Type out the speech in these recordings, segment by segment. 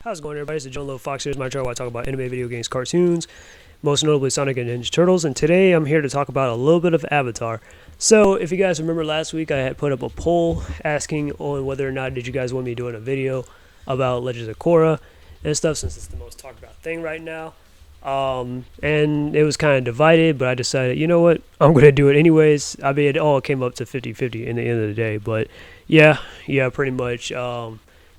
How's it going, everybody? It's the John Low Fox. Here's my channel where I talk about anime, video games, cartoons, most notably Sonic and Ninja Turtles, and today I'm here to talk about a little bit of Avatar. So, if you guys remember last week, I had put up a poll asking on whether or not did you guys want me doing a video about Legends of Korra and stuff, since it's the most talked about thing right now. And it was kind of divided, but I decided, you know what, I'm going to do it anyways. I mean, it all came up to 50-50 in the end of the day, but yeah, pretty much,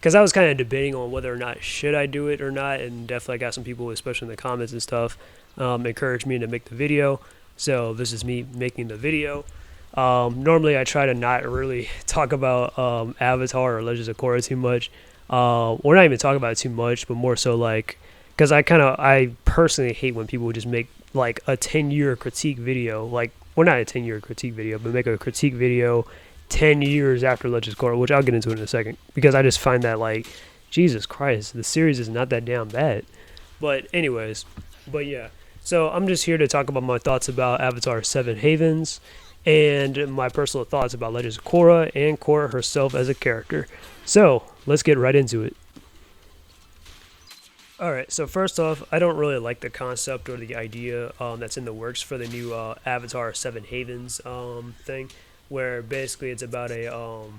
because I was kind of debating on whether or not should I do it or not, and definitely I got some people, especially in the comments and stuff, encouraged me to make the video, so this is me making the video. Normally I try to not really talk about Avatar or Legends of Korra too much, or not even talk about it too much, but more so like, because I personally hate when people just make like a 10-year critique video, like, well, not a 10-year critique video, but make a critique video 10 years after Legends of Korra, which I'll get into in a second, because I just find that, like, Jesus Christ, the series is not that damn bad. But anyways, but yeah, so I'm just here to talk about my thoughts about Avatar 7 Havens, and my personal thoughts about Legends of Korra, and Korra herself as a character. So, let's get right into it. Alright, so first off, I don't really like the concept or the idea that's in the works for the new Avatar 7 Havens thing, where basically it's about a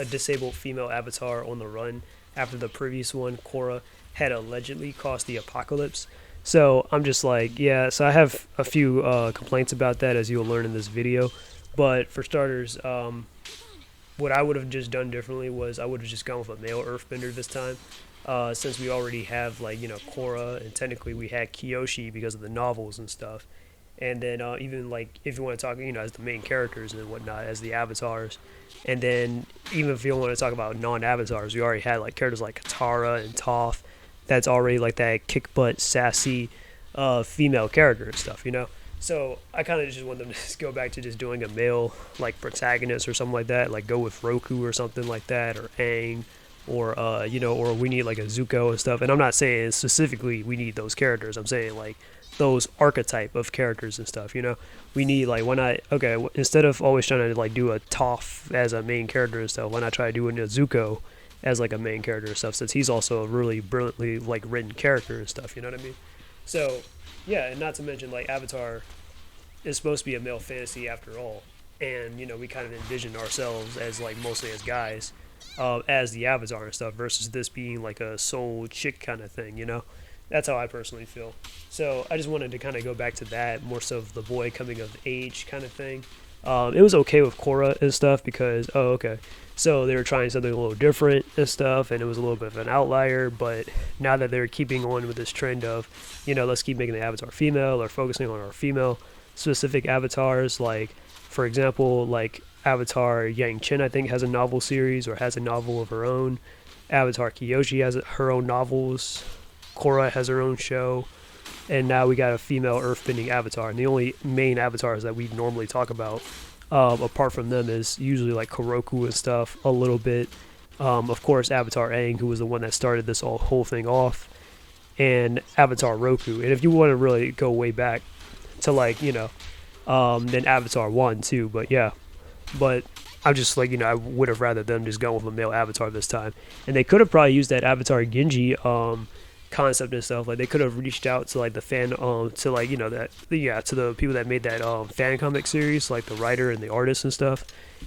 disabled female avatar on the run after the previous one, Korra, had allegedly caused the apocalypse. So I'm just like, yeah, so I have a few complaints about that, as you'll learn in this video. But for starters, what I would have just done differently was I would have just gone with a male earthbender this time. Since we already have, like, you know, Korra, and technically we had Kyoshi because of the novels and stuff. And then even, like, if you want to talk, you know, as the main characters and whatnot, as the avatars. And then even if you don't want to talk about non-avatars, we already had, like, characters like Katara and Toph. That's already, like, that kick-butt, sassy female character and stuff, you know? So I kind of just want them to just go back to just doing a male, like, protagonist or something like that. Like, go with Roku or something like that, or Aang. Or, you know, or we need, like, a Zuko and stuff. And I'm not saying specifically we need those characters. I'm saying, like, those archetype of characters and stuff, you know? We need, like, why not, okay, instead of always trying to, like, do a Toph as a main character and stuff, why not try doing a Zuko as, like, a main character and stuff, since he's also a really brilliantly, like, written character and stuff, you know what I mean? So, yeah, and not to mention, like, Avatar is supposed to be a male fantasy after all. And, you know, we kind of envision ourselves as, like, mostly as guys, as the Avatar and stuff, versus this being like a soul chick kind of thing, you know? That's how I personally feel. So I just wanted to kind of go back to that, more so of the boy coming of age kind of thing. It was okay with Korra and stuff because, oh, okay, so they were trying something a little different and stuff, and it was a little bit of an outlier, but now that they're keeping on with this trend of, you know, let's keep making the Avatar female, or focusing on our female specific avatars, like, for example, like, Avatar Yang Chen, I think, has a novel series, or has a novel of her own. Avatar Kyoshi has her own novels. Korra has her own show. And now we got a female earthbending avatar. And the only main avatars that we normally talk about, apart from them, is usually like Koroku and stuff, a little bit. Of course, Avatar Aang, who was the one that started this whole thing off. And Avatar Roku. And if you want to really go way back to, like, you know, then Avatar 1 too. But yeah. But I'm just like, you know, I would have rather them just go with a male avatar this time. And they could have probably used that Avatar Genji concept and stuff. Like, they could have reached out to, like, the fan, to, like, you know, that, yeah, to the people that made that fan comic series, like the writer and the artist and stuff.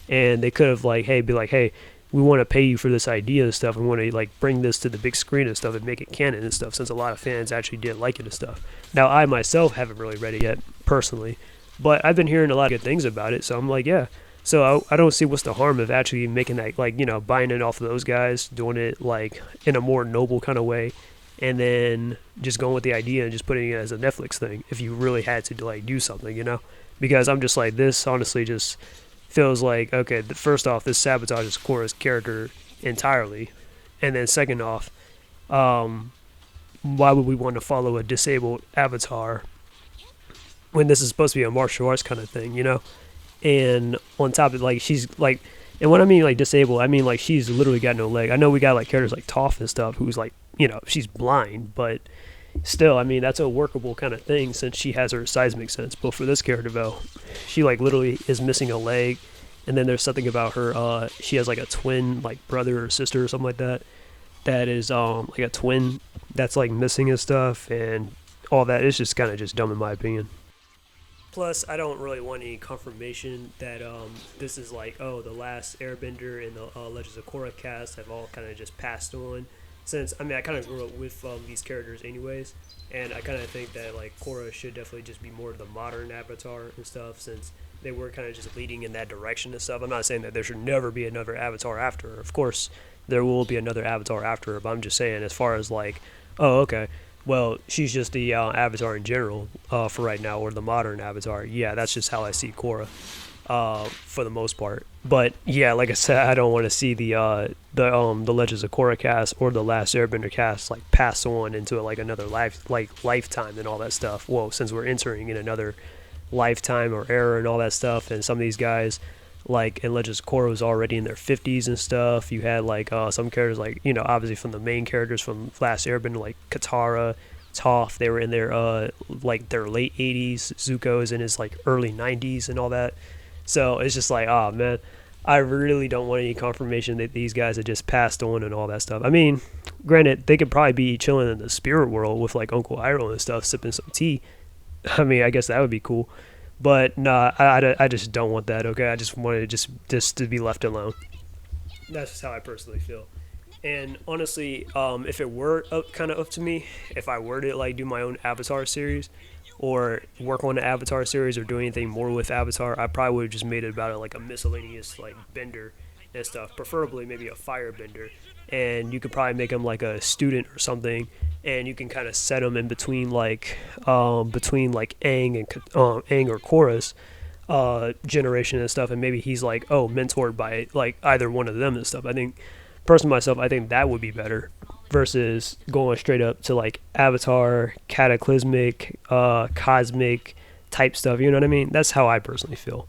And they could have, like, hey, be like, hey, we want to pay you for this idea and stuff. We want to, like, bring this to the big screen and stuff and make it canon and stuff, since a lot of fans actually did like it and stuff. Now, I myself haven't really read it yet, personally. But I've been hearing a lot of good things about it, so I'm like, yeah. So I don't see what's the harm of actually making that, like, you know, buying it off of those guys, doing it, like, in a more noble kind of way, and then just going with the idea and just putting it as a Netflix thing, if you really had to, like, do something, you know? Because I'm just like, this honestly just feels like, okay, first off, this sabotages Korra's character entirely, and then second off, why would we want to follow a disabled avatar when this is supposed to be a martial arts kind of thing, you know? And on top of, like, she's like, and when I mean, like, disabled, I mean, like, she's literally got no leg. I know we got, like, characters like Toph and stuff, who's, like, you know, she's blind, but still, I mean, that's a workable kind of thing, since she has her seismic sense. But for this character, though, she, like, literally is missing a leg, and then there's something about her, she has, like, a twin, like, brother or sister or something like that. that is like a twin that's like missing and stuff, and all that is just kind of just dumb in my opinion. Plus, I don't really want any confirmation that this is like, oh, the last Airbender and the Legends of Korra cast have all kind of just passed on. Since I mean, I kind of grew up with these characters anyways, and I kind of think that like Korra should definitely just be more of the modern Avatar and stuff, since they were kind of just leading in that direction and stuff. I'm not saying that there should never be another Avatar after her. Of course, there will be another Avatar after her, but I'm just saying as far as like, oh, okay, well, she's just the Avatar in general for right now, or the modern Avatar. Yeah, that's just how I see Korra for the most part. But yeah, like I said, I don't want to see the Legends of Korra cast or the Last Airbender cast like pass on into like another lifetime and all that stuff. Well, since we're entering in another lifetime or era and all that stuff, and some of these guys like in Legends of Korra was already in their 50s and stuff. You had like some characters like, you know, obviously from the main characters from Last Airbender like Katara, Toph, they were in their like their late 80s. Zuko is in his like early 90s and all that. So it's just like, oh man, I really don't want any confirmation that these guys had just passed on and all that stuff. I mean, granted, they could probably be chilling in the spirit world with like Uncle Iroh and stuff, sipping some tea. I mean, I guess that would be cool. But nah, I just don't want that, okay? I just wanted just to be left alone. That's just how I personally feel. And honestly, if it were kind of up to me, if I were to like do my own Avatar series, or work on the Avatar series, or do anything more with Avatar, I probably would have just made it about like a miscellaneous like bender and stuff, preferably maybe a fire bender. And you could probably make him like a student or something, and you can kind of set him in between like Aang and Aang or Korra's generation and stuff, and maybe he's like, oh, mentored by like either one of them and stuff. I think personally myself, I think that would be better versus going straight up to like Avatar, cataclysmic, cosmic type stuff. You know what I mean? That's how I personally feel.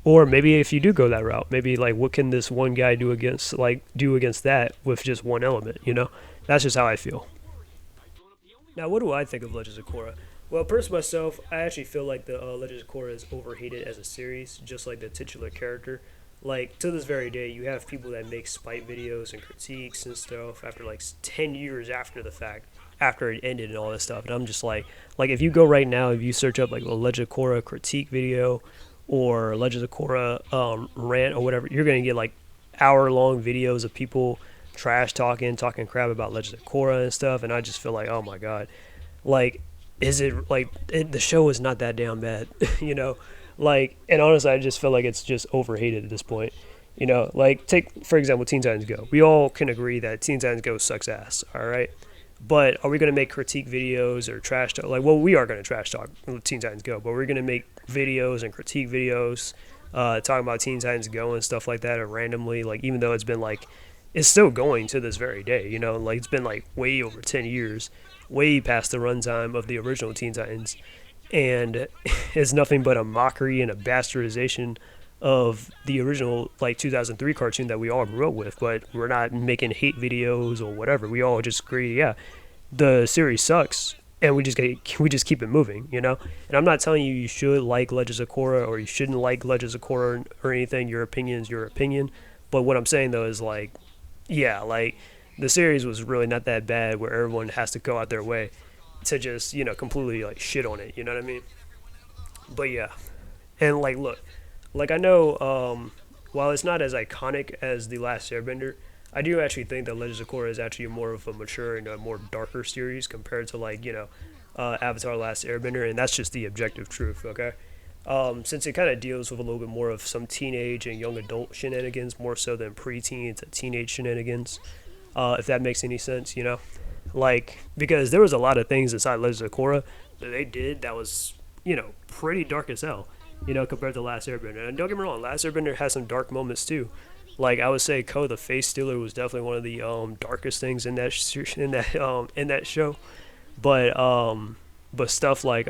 Or maybe if you do go that route, maybe like what can this one guy do against that with just one element? You know, that's just how I feel. Now, what do I think of Legends of Korra? Well, personally myself, I actually feel like the Legends of Korra is overhated as a series, just like the titular character. Like to this very day, you have people that make spite videos and critiques and stuff after like 10 years after the fact, after it ended and all this stuff. And I'm just like if you go right now, if you search up like a Legend of Korra critique video or Legends of Korra rant or whatever, you're gonna get like hour-long videos of people trash talking crap about Legends of Korra and stuff. And I just feel like, oh my god, like is it like the show is not that damn bad, you know? Like, and honestly, I just feel like it's just overhated at this point. You know, like take for example Teen Titans Go. We all can agree that Teen Titans Go sucks ass. All right, but are we gonna make critique videos or trash talk? Like, well, we are gonna trash talk Teen Titans Go, but we're gonna make videos and critique videos, talking about Teen Titans Go and stuff like that, or randomly, like even though it's been like, it's still going to this very day. You know, like it's been like way over 10 years, way past the runtime of the original Teen Titans, and it's nothing but a mockery and a bastardization of the original like 2003 cartoon that we all grew up with. But we're not making hate videos or whatever. We all just agree, yeah, the series sucks, and we just keep it moving, you know. And I'm not telling you should like Legends of Korra or you shouldn't like Legends of Korra or anything. Your opinion is your opinion. But what I'm saying though is like, yeah, like the series was really not that bad where everyone has to go out their way to just, you know, completely like shit on it, you know what I mean? But yeah, and like look, like I know while it's not as iconic as the Last Airbender, I do actually think that Legends of Korra is actually more of a mature and a more darker series compared to like, you know, Avatar: Last Airbender, and that's just the objective truth, okay? Since it kind of deals with a little bit more of some teenage and young adult shenanigans more so than preteen to teenage shenanigans, if that makes any sense, you know? Like, because there was a lot of things inside Legends of Korra that they did that was, you know, pretty dark as hell, you know, compared to Last Airbender. And don't get me wrong, Last Airbender has some dark moments too. Like I would say, Ko the Face Stealer was definitely one of the darkest things in that in that show. But stuff like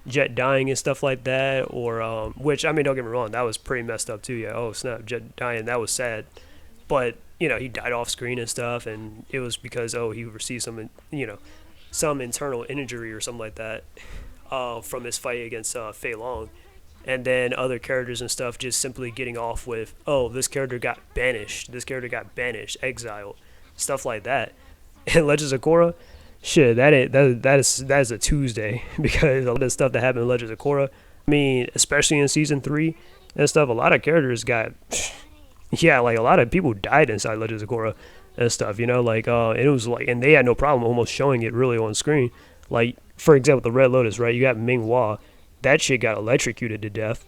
Jet dying and stuff like that, or which I mean, don't get me wrong, that was pretty messed up too. Yeah, oh snap, Jet dying, that was sad. But you know, he died off screen and stuff, and it was because he received some, you know, some internal injury or something like that from his fight against Fei Long. And then other characters and stuff just simply getting off with, oh, this character got banished, exiled. stuff like that. And Legends of Korra, shit, that is a Tuesday because a lot of stuff that happened in Legends of Korra. I mean, especially in season 3 and stuff, a lot of characters got, yeah, like a lot of people died inside Legends of Korra and stuff. Like it was like, and they had no problem almost showing it really on screen. Like for example, the Red Lotus, right? You got Ming Hua, that shit got electrocuted to death.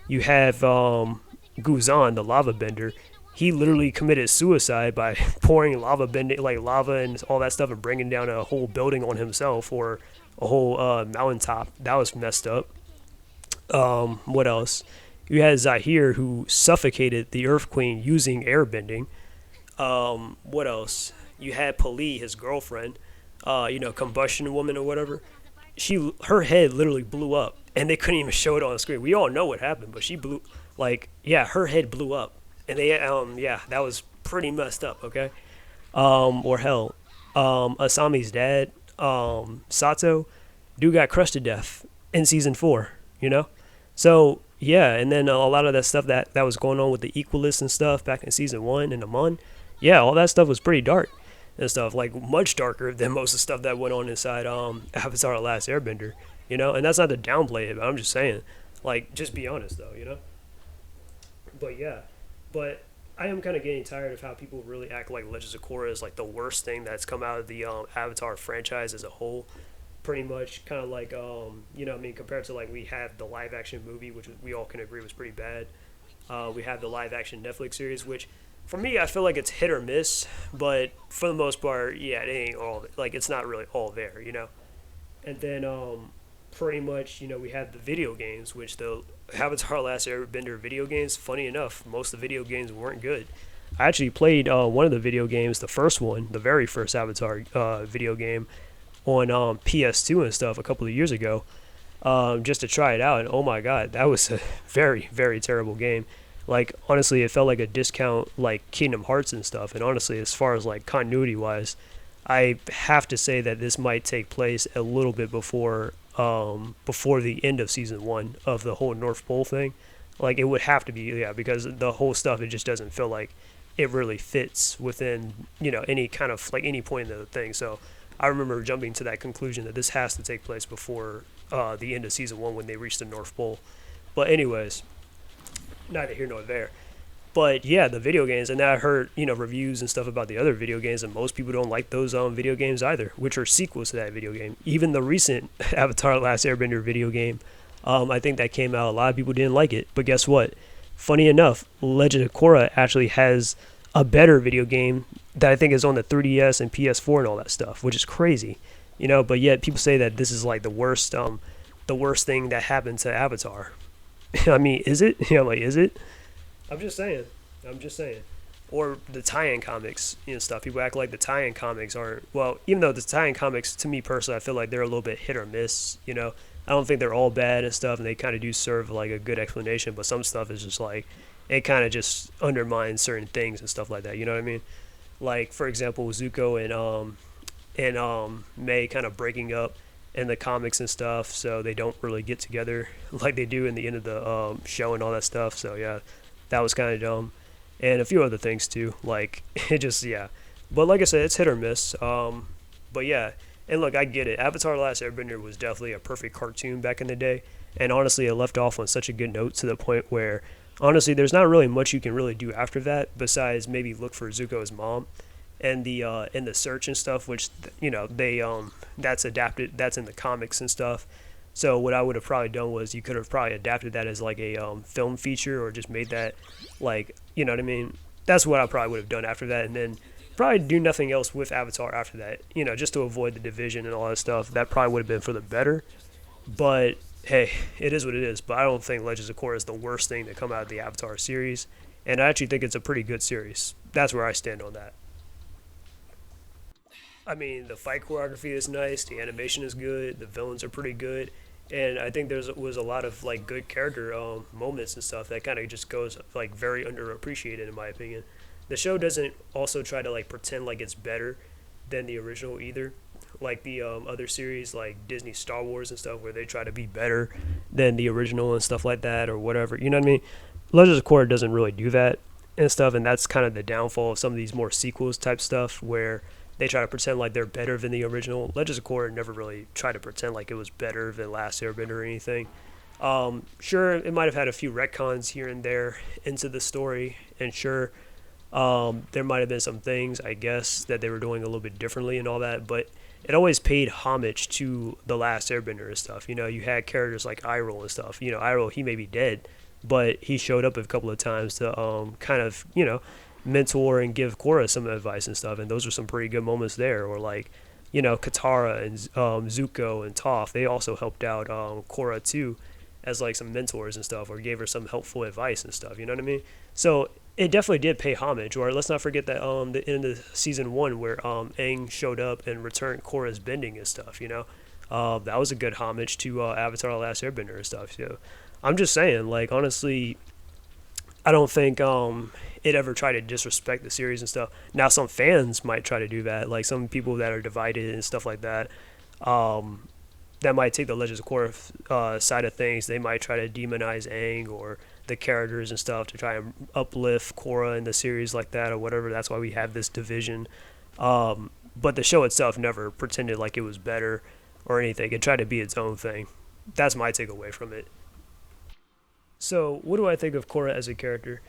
You have Guzan, the lava bender. He literally committed suicide by pouring lava bending, like lava and all that stuff, and bringing down a whole building on himself or a whole mountaintop. That was messed up. What else? You had Zahir, who suffocated the Earth Queen using airbending. What else? You had Pali, his girlfriend, combustion woman or whatever. Her head literally blew up, and they couldn't even show it on the screen. We all know what happened, but she blew, like, yeah, her head blew up, and yeah, that was pretty messed up. Okay, or hell, Asami's dad, Sato, dude got crushed to death in season 4. So yeah, and then a lot of that stuff that was going on with the Equalists and stuff back in season 1 and Amon, yeah, all that stuff was pretty dark and stuff, like much darker than most of the stuff that went on inside Avatar: The Last Airbender, and that's not to downplay it, but I'm just saying, like, just be honest though. But yeah, but I am kind of getting tired of how people really act like Legends of Korra is like the worst thing that's come out of the Avatar franchise as a whole. Pretty much, kind of like compared to, like, we have the live action movie, which we all can agree was pretty bad. We have the live action Netflix series, which for me, I feel like it's hit or miss, but for the most part, yeah, it ain't all, like, it's not really all there. And then pretty much, we have the video games, which the Avatar: Last Airbender video games, funny enough, most of the video games weren't good. I actually played one of the video games, the first one, the very first Avatar video game, on PS2 and stuff a couple of years ago, just to try it out, and oh my god, that was a very, very terrible game. Like, honestly, it felt like a discount, like Kingdom Hearts and stuff. And honestly, as far as like continuity wise, I have to say that this might take place a little bit before the end of season 1 of the whole North Pole thing. Like, it would have to be, yeah, because the whole stuff, it just doesn't feel like it really fits within any kind of, like, any point of the thing. So I remember jumping to that conclusion that this has to take place before the end of season 1 when they reach the North Pole. But anyways, neither here nor there. But yeah, the video games, and I heard reviews and stuff about the other video games, and most people don't like those video games either, which are sequels to that video game. Even the recent Avatar: Last Airbender video game, I think that came out, a lot of people didn't like it. But guess what? Funny enough, Legend of Korra actually has a better video game that I think is on the 3DS and PS4 and all that stuff, which is crazy, But yet people say that this is like the worst thing that happened to Avatar. I mean, is it? Like, is it? I'm just saying. Or the tie-in comics, stuff. People act like the tie-in comics aren't, well, even though the tie-in comics, to me personally, I feel like they're a little bit hit or miss. I don't think they're all bad and stuff, and they kind of do serve like a good explanation. But some stuff is just like, it kind of just undermines certain things and stuff like that. You know what I mean? Like, for example, Zuko and May kind of breaking up in the comics and stuff, so they don't really get together like they do in the end of the show and all that stuff. So yeah, that was kind of dumb, and a few other things too. Like, it just, yeah. But like I said, it's hit or miss. But yeah, and look, I get it. Avatar: The Last Airbender was definitely a perfect cartoon back in the day, and honestly, it left off on such a good note to the point where, honestly, there's not really much you can really do after that besides maybe look for Zuko's mom and the search and stuff, which they that's adapted, that's in the comics and stuff. So what I would have probably done was, you could have probably adapted that as like a film feature, or just made that, like, you know what I mean? That's what I probably would have done after that, and then probably do nothing else with Avatar after that, just to avoid the division and all that stuff. That probably would have been for the better. But hey, it is what it is. But I don't think Legends of Korra is the worst thing to come out of the Avatar series, and I actually think it's a pretty good series. That's where I stand on that. I mean, the fight choreography is nice, the animation is good, the villains are pretty good, and I think was a lot of like good character moments and stuff that kind of just goes like very underappreciated in my opinion. The show doesn't also try to like pretend like it's better than the original either, like the other series like Disney Star Wars and stuff, where they try to be better than the original and stuff like that or whatever. You know what I mean? Legends of Korra doesn't really do that. and stuff, and that's kind of the downfall of some of these more sequels type stuff where they try to pretend like they're better than the original. Legends of Korra never really tried to pretend like it was better than Last Airbender or anything. Sure, it might have had a few retcons here and there into the story, and sure, there might have been some things, I guess, that they were doing a little bit differently and all that, but it always paid homage to the Last Airbender and stuff. You know, you had characters like Iroh and stuff. You know, Iroh, he may be dead, but he showed up a couple of times to kind of, mentor and give Korra some advice and stuff, and those are some pretty good moments there. Or like, Katara and Zuko and Toph, they also helped out Korra too, as like some mentors and stuff, or gave her some helpful advice and stuff. You know what I mean? So it definitely did pay homage. Or let's not forget that the end of season one where Aang showed up and returned Korra's bending and stuff. That was a good homage to Avatar: The Last Airbender and stuff. So I'm just saying, like, honestly, I don't think it ever tried to disrespect the series and stuff. Now some fans might try to do that, like some people that are divided and stuff like that. Um, that might take the Legends of Korra side of things. They might try to demonize Aang or the characters and stuff to try and uplift Korra in the series like that or whatever. That's why we have this division. But the show itself never pretended like it was better or anything. It tried to be its own thing. That's my takeaway from it. So, what do I think of Korra as a character?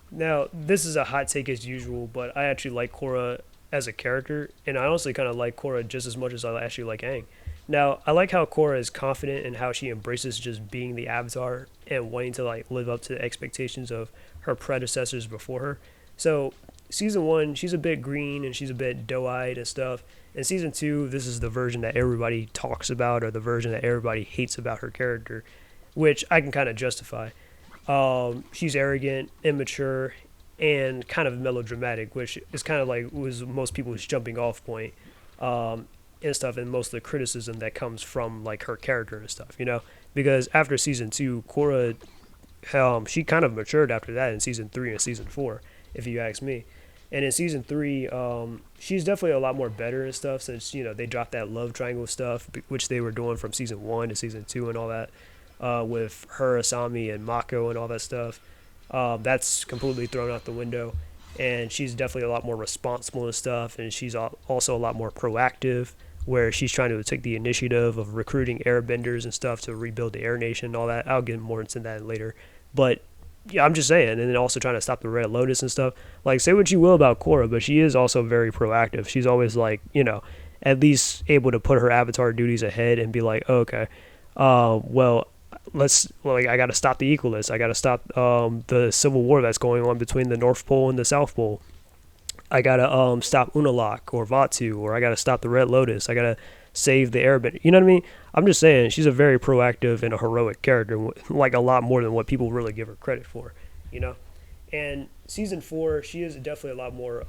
Now, this is a hot take as usual, but I actually like Korra as a character, and I honestly kind of like Korra just as much as I actually like Aang. Now, I like how Korra is confident in how she embraces just being the Avatar and wanting to like live up to the expectations of her predecessors before her. So, season one, she's a bit green and she's a bit doe-eyed and stuff. In season two, this is the version that everybody talks about or the version that everybody hates about her character, which I can kind of justify. She's arrogant, immature, and kind of melodramatic, which is kind of like was most people's jumping off point, and stuff, and most of the criticism that comes from like her character and stuff, because after season two, Korra, she kind of matured after that in season three and season four, if you ask me. And in season three, she's definitely a lot more better and stuff since they dropped that love triangle stuff, which they were doing from season one to season two and all that. With her, Asami, and Mako and all that stuff. That's completely thrown out the window. And she's definitely a lot more responsible and stuff. And she's also a lot more proactive, where she's trying to take the initiative of recruiting airbenders and stuff to rebuild the Air Nation and all that. I'll get more into that later. But yeah, I'm just saying. And then also trying to stop the Red Lotus and stuff. Like, say what you will about Korra, but she is also very proactive. She's always like, at least able to put her avatar duties ahead and be like, oh, okay, I got to stop the Equalists. I got to stop the civil war that's going on between the North Pole and the South Pole. I got to stop Unalaq or Vatu, or I got to stop the Red Lotus. I got to save the Airbender. You know what I mean? I'm just saying she's a very proactive and a heroic character, like a lot more than what people really give her credit for, And season four, she is definitely a lot more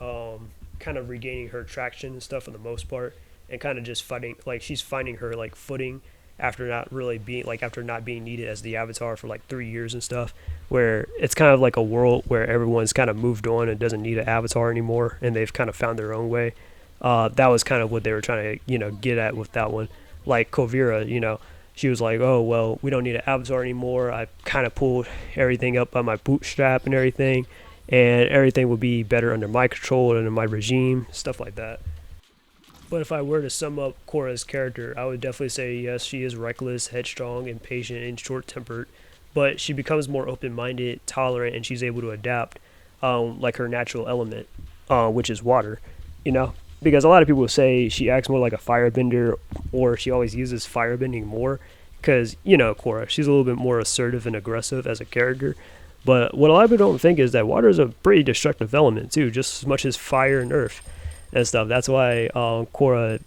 kind of regaining her traction and stuff for the most part, and kind of just fighting, like she's finding her like footing after not being needed as the Avatar for like 3 years and stuff, where it's kind of like a world where everyone's kind of moved on and doesn't need an Avatar anymore, and they've kind of found their own way. That was kind of what they were trying to get at with that one. Like Kovira, she was like, oh well, we don't need an Avatar anymore. I kind of pulled everything up by my bootstrap and everything, and everything would be better under my control and under my regime, stuff like that. But if I were to sum up Korra's character, I would definitely say yes, she is reckless, headstrong, impatient, and short-tempered. But she becomes more open-minded, tolerant, and she's able to adapt, like her natural element, which is water. Because a lot of people say she acts more like a firebender, or she always uses firebending more. Because Korra, she's a little bit more assertive and aggressive as a character. But what a lot of people don't think is that water is a pretty destructive element too, just as much as fire and earth and stuff. That's why Korra,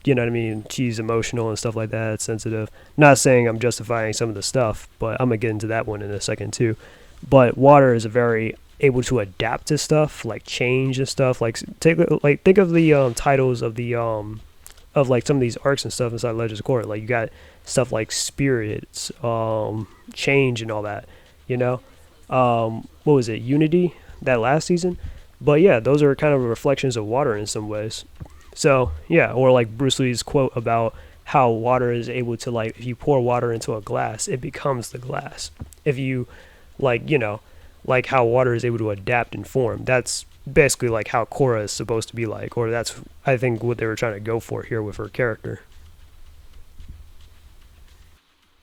she's emotional and stuff like that, sensitive. Not saying I'm justifying some of the stuff, but I'm gonna get into that one in a second too. But water is a very able to adapt to stuff, like change and stuff. Like think of the titles of the of like some of these arcs and stuff inside Legends of Korra. Like you got stuff like spirits, change and all that. What was it, Unity, that last season? But yeah, those are kind of reflections of water in some ways. So yeah, or like Bruce Lee's quote about how water is able to, like, if you pour water into a glass, it becomes the glass. If you like how water is able to adapt and form. That's basically like how Korra is supposed to be like, or that's I think what they were trying to go for here with her character.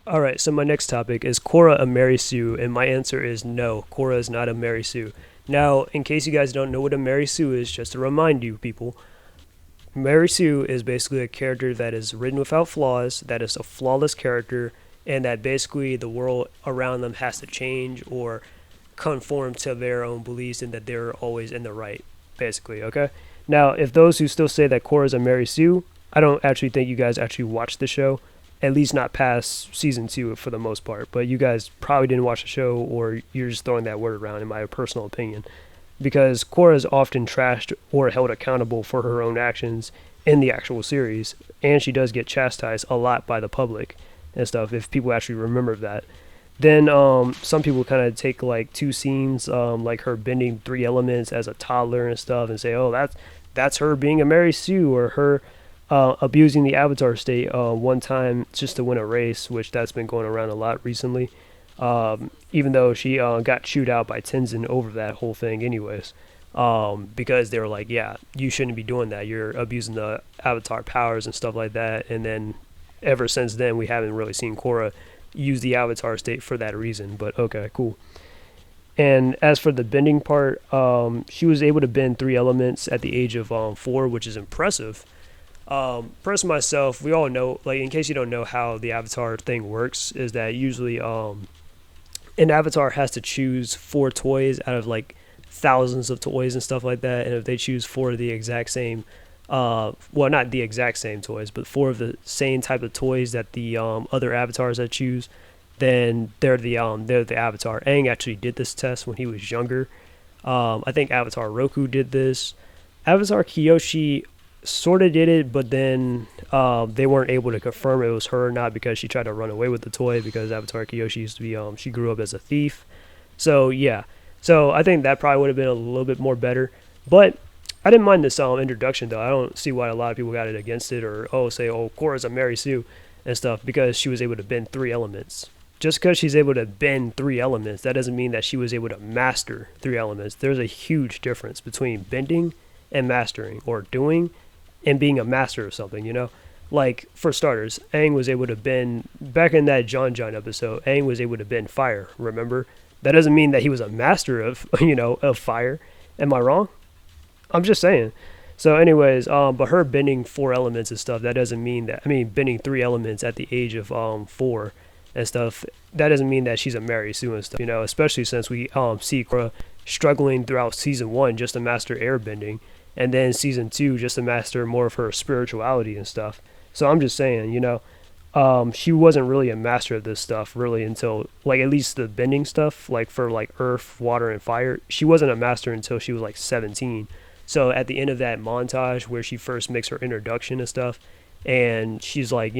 All right, so my next topic is Korra a Mary Sue, and my answer is no. Korra is not a Mary Sue. Now, in case you guys don't know what a Mary Sue is, just to remind you people, Mary Sue is basically a character that is written without flaws, that is a flawless character, and that basically the world around them has to change or conform to their own beliefs and that they're always in the right, basically, okay? Now, if those who still say that Korra is a Mary Sue, I don't actually think you guys actually watched the show, at least not past season 2 for the most part, but you guys probably didn't watch the show or you're just throwing that word around in my personal opinion. Because Korra is often trashed or held accountable for her own actions in the actual series, and she does get chastised a lot by the public and stuff, if people actually remember that. Then some people kind of take like two scenes, like her bending three elements as a toddler and stuff, and say, "Oh, that's her being a Mary Sue," or her abusing the Avatar state one time just to win a race, which that's been going around a lot recently. Even though she got chewed out by Tenzin over that whole thing, anyways, because they were like, "Yeah, you shouldn't be doing that. You're abusing the Avatar powers and stuff like that." And then ever since then, we haven't really seen Korra use the Avatar state for that reason. But okay, cool. And as for the bending part, she was able to bend three elements at the age of 4, which is impressive. Personally, myself, we all know, like, in case you don't know how the Avatar thing works, is that usually an Avatar has to choose 4 toys out of like thousands of toys and stuff like that. And if they choose 4 of the exact same, well, not the exact same toys, but 4 of the same type of toys that the other avatars that choose, then they're the Avatar. Aang actually did this test when he was younger. I think Avatar Roku did this. Avatar Kyoshi sort of did it, but then they weren't able to confirm it was her or not because she tried to run away with the toy, because Avatar Kyoshi used to be she grew up as a thief. So yeah, so I think that probably would have been a little bit more better. But I didn't mind this introduction though. I don't see why a lot of people got it against it, or say, "Oh, Korra's a Mary Sue" and stuff, because she was able to bend 3 elements. Just because she's able to bend 3 elements, that doesn't mean that she was able to master 3 elements. There's a huge difference between bending and mastering, or doing and being a master of something, you know? Like, for starters, Aang was able to bend, back in that John John episode, Aang was able to bend fire, remember? That doesn't mean that he was a master of, of fire. Am I wrong? I'm just saying. So anyways, but her bending 4 elements and stuff, that doesn't mean that, bending 3 elements at the age of 4 and stuff, that doesn't mean that she's a Mary Sue and stuff, especially since we see Korra struggling throughout season 1 just to master airbending, and then season 2 just to master more of her spirituality and stuff. So I'm just saying, she wasn't really a master of this stuff really until, like, at least the bending stuff, like for like earth, water, and fire, she wasn't a master until she was like 17. So at the end of that montage where she first makes her introduction and stuff, and she's like,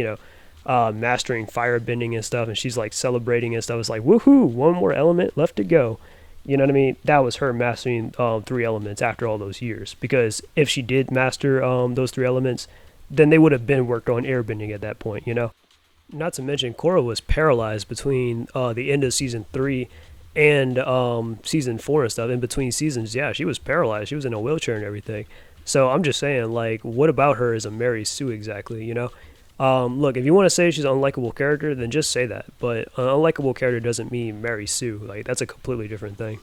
mastering fire bending and stuff, and she's like celebrating and stuff, it's like, woohoo, one more element left to go. You know what I mean? That was her mastering 3 elements after all those years. Because if she did master those 3 elements, then they would have been worked on airbending at that point, Not to mention, Korra was paralyzed between the end of season 3 and season 4 and stuff. In between seasons, yeah, she was paralyzed. She was in a wheelchair and everything. So I'm just saying, like, what about her is a Mary Sue exactly, Look, if you want to say she's an unlikable character, then just say that. But an unlikable character doesn't mean Mary Sue. Like, that's a completely different thing.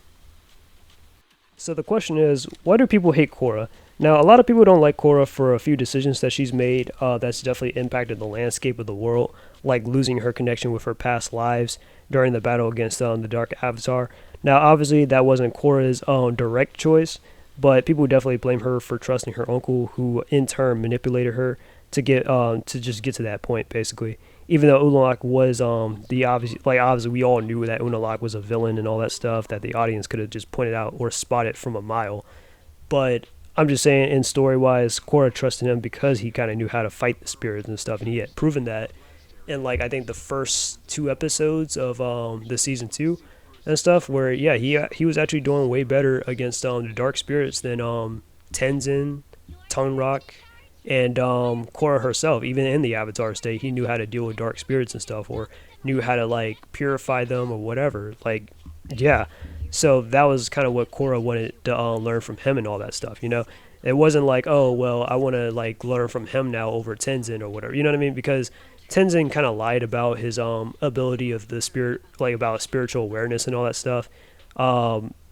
So the question is, why do people hate Korra? Now, a lot of people don't like Korra for a few decisions that she's made that's definitely impacted the landscape of the world, like losing her connection with her past lives during the battle against the Dark Avatar. Now, obviously, that wasn't Korra's direct choice, but people definitely blame her for trusting her uncle, who in turn manipulated her to get to just get to that point, basically. Even though Unalaq was the obviously we all knew that Unalaq was a villain and all that stuff that the audience could have just pointed out or spotted from a mile. But I'm just saying, in story wise, Korra trusted him because he kind of knew how to fight the spirits and stuff, and he had proven that in, like, I think the first 2 episodes of the season 2 and stuff, where yeah, he was actually doing way better against the dark spirits than Tenzin, Tungrock, and Korra herself. Even in the Avatar state, he knew how to deal with dark spirits and stuff, or knew how to, like, purify them or whatever. Like, yeah. So that was kind of what Korra wanted to learn from him and all that stuff. It wasn't like, oh well, I want to like learn from him now over Tenzin or whatever. You know what I mean? Because Tenzin kind of lied about his ability of the spirit, like about spiritual awareness and all that stuff,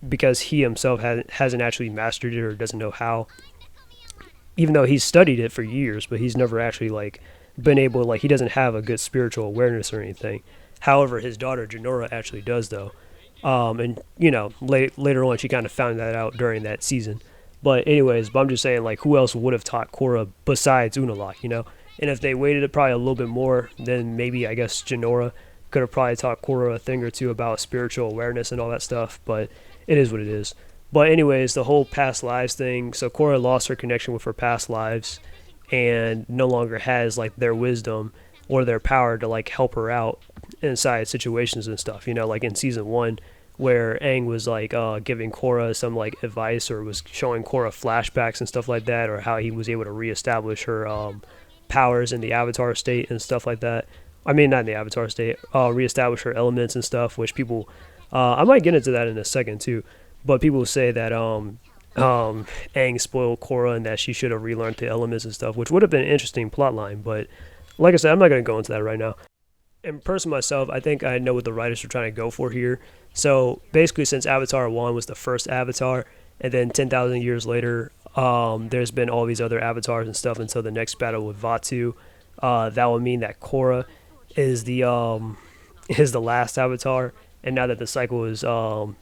because he himself hasn't actually mastered it or doesn't know how. Even though he's studied it for years, but he's never actually like been able, like, he doesn't have a good spiritual awareness or anything. However, his daughter Janora actually does, though. And later on, she kind of found that out during that season. But anyways, I'm just saying, like, who else would have taught Korra besides Unalaq? And if they waited probably a little bit more, then maybe I guess Janora could have probably taught Korra a thing or two about spiritual awareness and all that stuff. But it is what it is. But anyways, the whole past lives thing. So Korra lost her connection with her past lives, and no longer has like their wisdom or their power to like help her out inside situations and stuff. Like in season 1, where Aang was like giving Korra some like advice, or was showing Korra flashbacks and stuff like that, or how he was able to reestablish her powers in the Avatar state and stuff like that. I mean, not in the Avatar state. Reestablish her elements and stuff, which people. I might get into that in a second too, but people say that Aang spoiled Korra and that she should have relearned the elements and stuff, which would have been an interesting plot line. But like I said, I'm not going to go into that right now. And personally myself, I think I know what the writers are trying to go for here. So basically, since Avatar 1 was the first Avatar, and then 10,000 years later, there's been all these other avatars and stuff until the next battle with Vatu. That would mean that Korra is the last Avatar, and now that the cycle is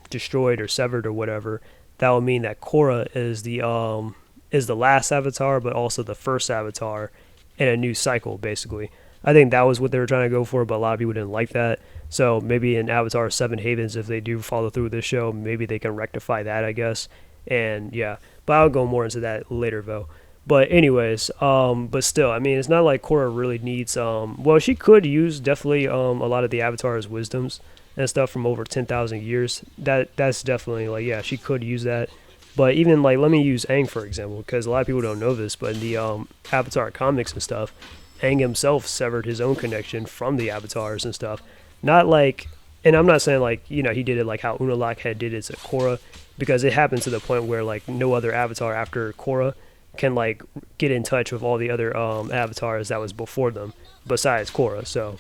destroyed or severed or whatever, that would mean that Korra is the last Avatar, but also the first Avatar in a new cycle, basically. I think that was what they were trying to go for, but a lot of people didn't like that. So maybe in Avatar 7 Havens, if they do follow through with this show, maybe they can rectify that, I guess. And yeah, but I'll go more into that later, though. But anyways, but still, I mean, it's not like Korra really needs, well, she could use definitely a lot of the Avatar's wisdoms and stuff from over 10,000 years. That's definitely, like, yeah, she could use that. But even, like, let me use Aang, for example, because a lot of people don't know this, but in the Avatar comics and stuff, Aang himself severed his own connection from the Avatars and stuff. Not like, and I'm not saying, like, he did it like how Unalaq had did it to Korra, because it happened to the point where, like, no other Avatar after Korra can, like, get in touch with all the other Avatars that was before them, besides Korra. So,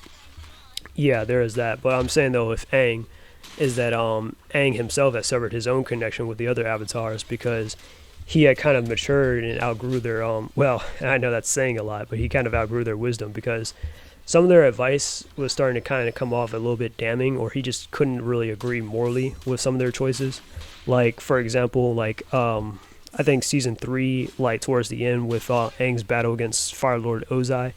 yeah, there is that. But I'm saying, though, with Aang, is that Aang himself has severed his own connection with the other Avatars, because he had kind of matured and outgrew their well, I know that's saying a lot, but he kind of outgrew their wisdom, because some of their advice was starting to kind of come off a little bit damning, or he just couldn't really agree morally with some of their choices. Like, for example, like I think season 3, like towards the end, with Aang's battle against Fire Lord Ozai,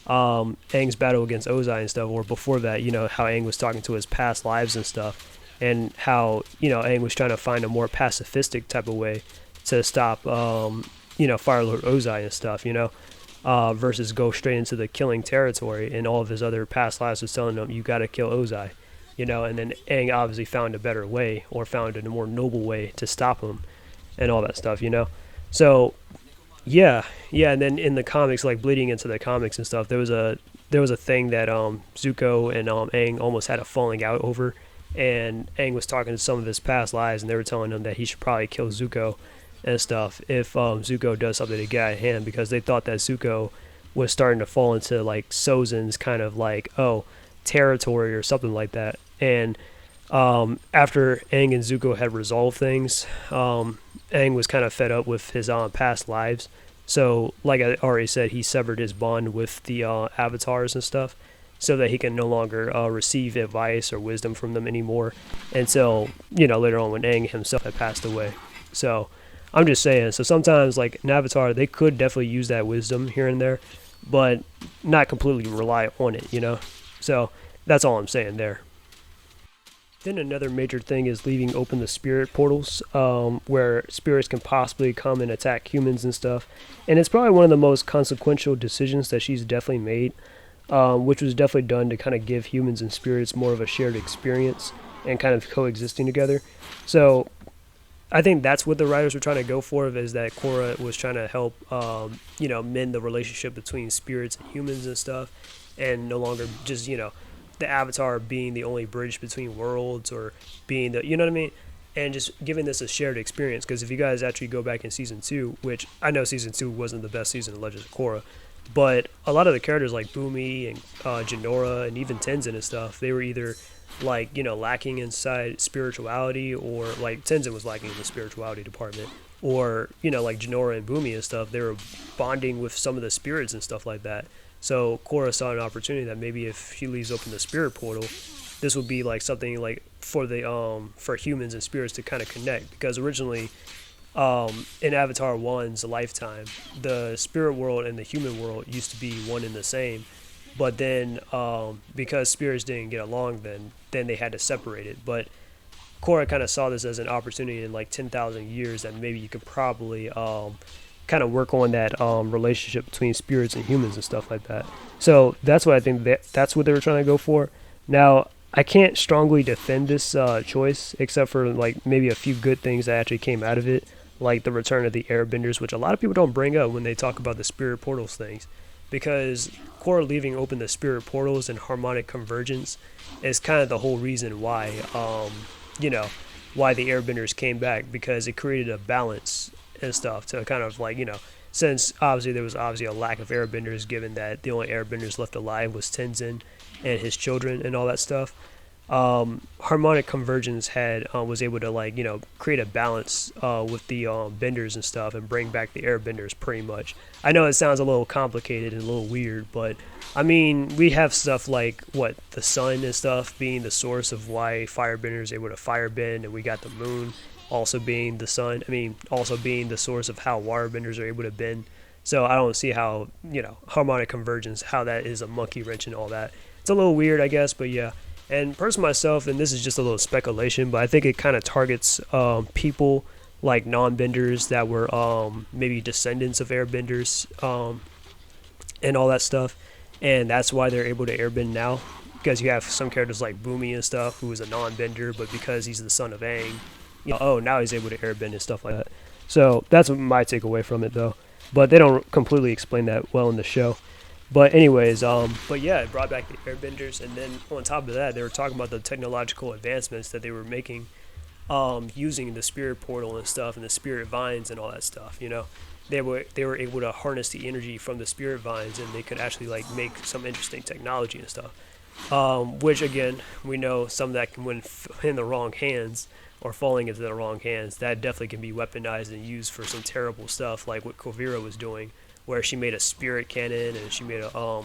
Aang's battle against Ozai and stuff, or before that, how Aang was talking to his past lives and stuff, and how Aang was trying to find a more pacifistic type of way to stop Fire Lord Ozai and stuff, versus go straight into the killing territory. And all of his other past lives was telling him, you got to kill Ozai, and then Aang obviously found a better way, or found a more noble way to stop him and all that stuff. So yeah, and then in the comics, like bleeding into the comics and stuff, there was a thing that Zuko and Aang almost had a falling out over, and Aang was talking to some of his past lives, and they were telling him that he should probably kill Zuko and stuff if Zuko does something to get out of hand, because they thought that Zuko was starting to fall into like Sozin's kind of like territory or something like that. And after Aang and Zuko had resolved things, Aang was kind of fed up with his past lives. So, like I already said, he severed his bond with the avatars and stuff, so that he can no longer receive advice or wisdom from them anymore until, later on when Aang himself had passed away. So, I'm just saying, so sometimes, like, an avatar, they could definitely use that wisdom here and there, but not completely rely on it, So, that's all I'm saying there. Then another major thing is leaving open the spirit portals, where spirits can possibly come and attack humans and stuff. And it's probably one of the most consequential decisions that she's definitely made, which was definitely done to kind of give humans and spirits more of a shared experience and kind of coexisting together. So I think that's what the writers were trying to go for, is that Korra was trying to help, mend the relationship between spirits and humans and stuff, and no longer just, the avatar being the only bridge between worlds, or being the, you know what I mean? and just giving this a shared experience. Because if you guys actually go back in season 2, which I know season 2 wasn't the best season of Legends of Korra, but a lot of the characters like Boomy and Janora and even Tenzin and stuff, they were either like, lacking inside spirituality, or like Tenzin was lacking in the spirituality department, or like Janora and Boomy and stuff, they were bonding with some of the spirits and stuff like that. So Korra saw an opportunity that maybe if she leaves open the spirit portal, this would be like something like for the for humans and spirits to kind of connect, because originally in Avatar 1's lifetime, the spirit world and the human world used to be one and the same, but then because spirits didn't get along, then they had to separate it. But Korra kind of saw this as an opportunity in like 10,000 years that maybe you could probably kind of work on that relationship between spirits and humans and stuff like that. So that's what I think that's what they were trying to go for. Now, I can't strongly defend this choice, except for like maybe a few good things that actually came out of it, like the return of the airbenders, which a lot of people don't bring up when they talk about the spirit portals things, because Korra leaving open the spirit portals and harmonic convergence is kind of the whole reason why why the airbenders came back, because it created a balance and stuff to kind of like, since obviously there was obviously a lack of airbenders, given that the only airbenders left alive was Tenzin and his children and all that stuff. Harmonic convergence was able to like create a balance with the benders and stuff, and bring back the airbenders pretty much. I know it sounds a little complicated and a little weird, but I mean, we have stuff like the sun and stuff being the source of why firebenders are able to firebend, and we got the moon also being the sun. I mean, also being the source of how waterbenders are able to bend. So I don't see how harmonic convergence, how that is a monkey wrench and all that. It's a little weird, I guess, but yeah. And personally myself, and this is just a little speculation, but I think it kind of targets people like non-benders that were maybe descendants of airbenders and all that stuff. And that's why they're able to airbend now, because you have some characters like Boomy and stuff, who is a non-bender, but because he's the son of Aang, now he's able to airbend and stuff like that. So that's my takeaway from it, though. But they don't completely explain that well in the show. But anyways, but yeah, it brought back the airbenders, and then on top of that, they were talking about the technological advancements that they were making, using the spirit portal and stuff, and the spirit vines and all that stuff. They were able to harness the energy from the spirit vines, and they could actually like make some interesting technology and stuff. Which again, we know some of that can, when in the wrong hands or falling into the wrong hands, that definitely can be weaponized and used for some terrible stuff, like what Kuvira was doing, where she made a spirit cannon and she made a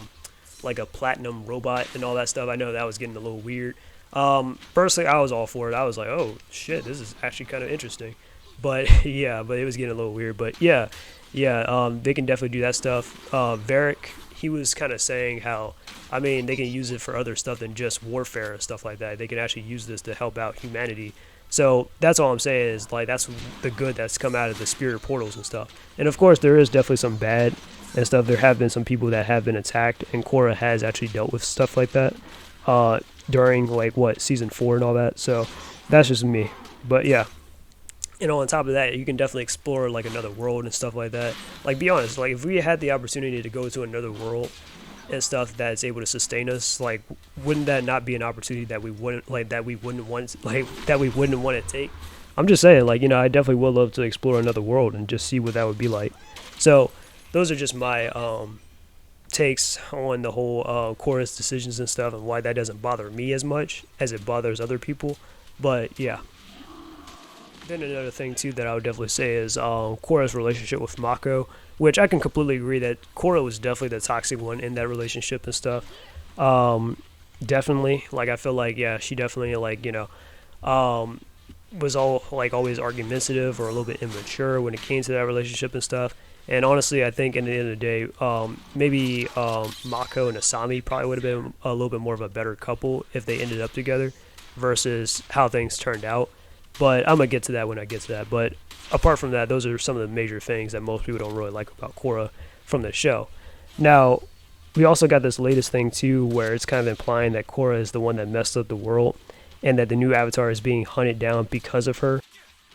like a platinum robot and all that stuff. I know that was getting a little weird. Personally, I was all for it. I was like, oh shit, this is actually kind of interesting. But yeah, but it was getting a little weird. But yeah, they can definitely do that stuff. Varric, he was kind of saying how, I mean, they can use it for other stuff than just warfare and stuff like that. They can actually use this to help out humanity. So that's all I'm saying is, like, that's the good that's come out of the spirit portals and stuff. And of course, there is definitely some bad and stuff. There have been some people that have been attacked, and Korra has actually dealt with stuff like that during, like, season 4 and all that. So that's just me. But yeah. On top of that, you can definitely explore, like, another world and stuff like that. Like, be honest, like, if we had the opportunity to go to another world and stuff that's able to sustain us, like, wouldn't that not be an opportunity that we wouldn't want to take? I'm just saying, like, I definitely would love to explore another world and just see what that would be like. So those are just my takes on the whole Korra's decisions and stuff, and why that doesn't bother me as much as it bothers other people. But yeah. Then another thing too that I would definitely say is Korra's relationship with Mako, which I can completely agree that Korra was definitely the toxic one in that relationship and stuff. Definitely, like, I feel like, yeah, she definitely, like, was always argumentative or a little bit immature when it came to that relationship and stuff. And honestly, I think in the end of the day, maybe Mako and Asami probably would have been a little bit more of a better couple if they ended up together versus how things turned out. But I'm going to get to that when I get to that. But apart from that, those are some of the major things that most people don't really like about Korra from the show. Now, we also got this latest thing, too, where it's kind of implying that Korra is the one that messed up the world and that the new Avatar is being hunted down because of her.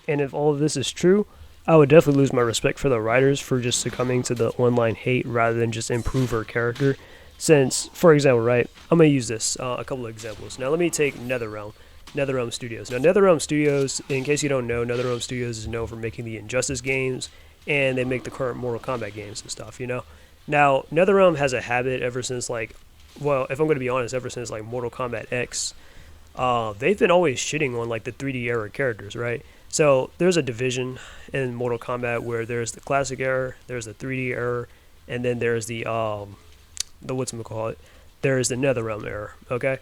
And if all of this is true, I would definitely lose my respect for the writers for just succumbing to the online hate rather than just improve her character. Since, for example, right, I'm going to use this, a couple of examples. Now, let me take NetherRealm. NetherRealm Studios. Now, NetherRealm Studios, in case you don't know, NetherRealm Studios is known for making the Injustice games, and they make the current Mortal Kombat games and stuff, you know? Now, NetherRealm has a habit ever since, like, well, if I'm going to be honest, ever since, like, Mortal Kombat X, they've been always shitting on, like, the 3D era characters, right? So, there's a division in Mortal Kombat where there's the classic era, there's the 3D era, and then there's the whatchamacallit, there's the NetherRealm era, okay?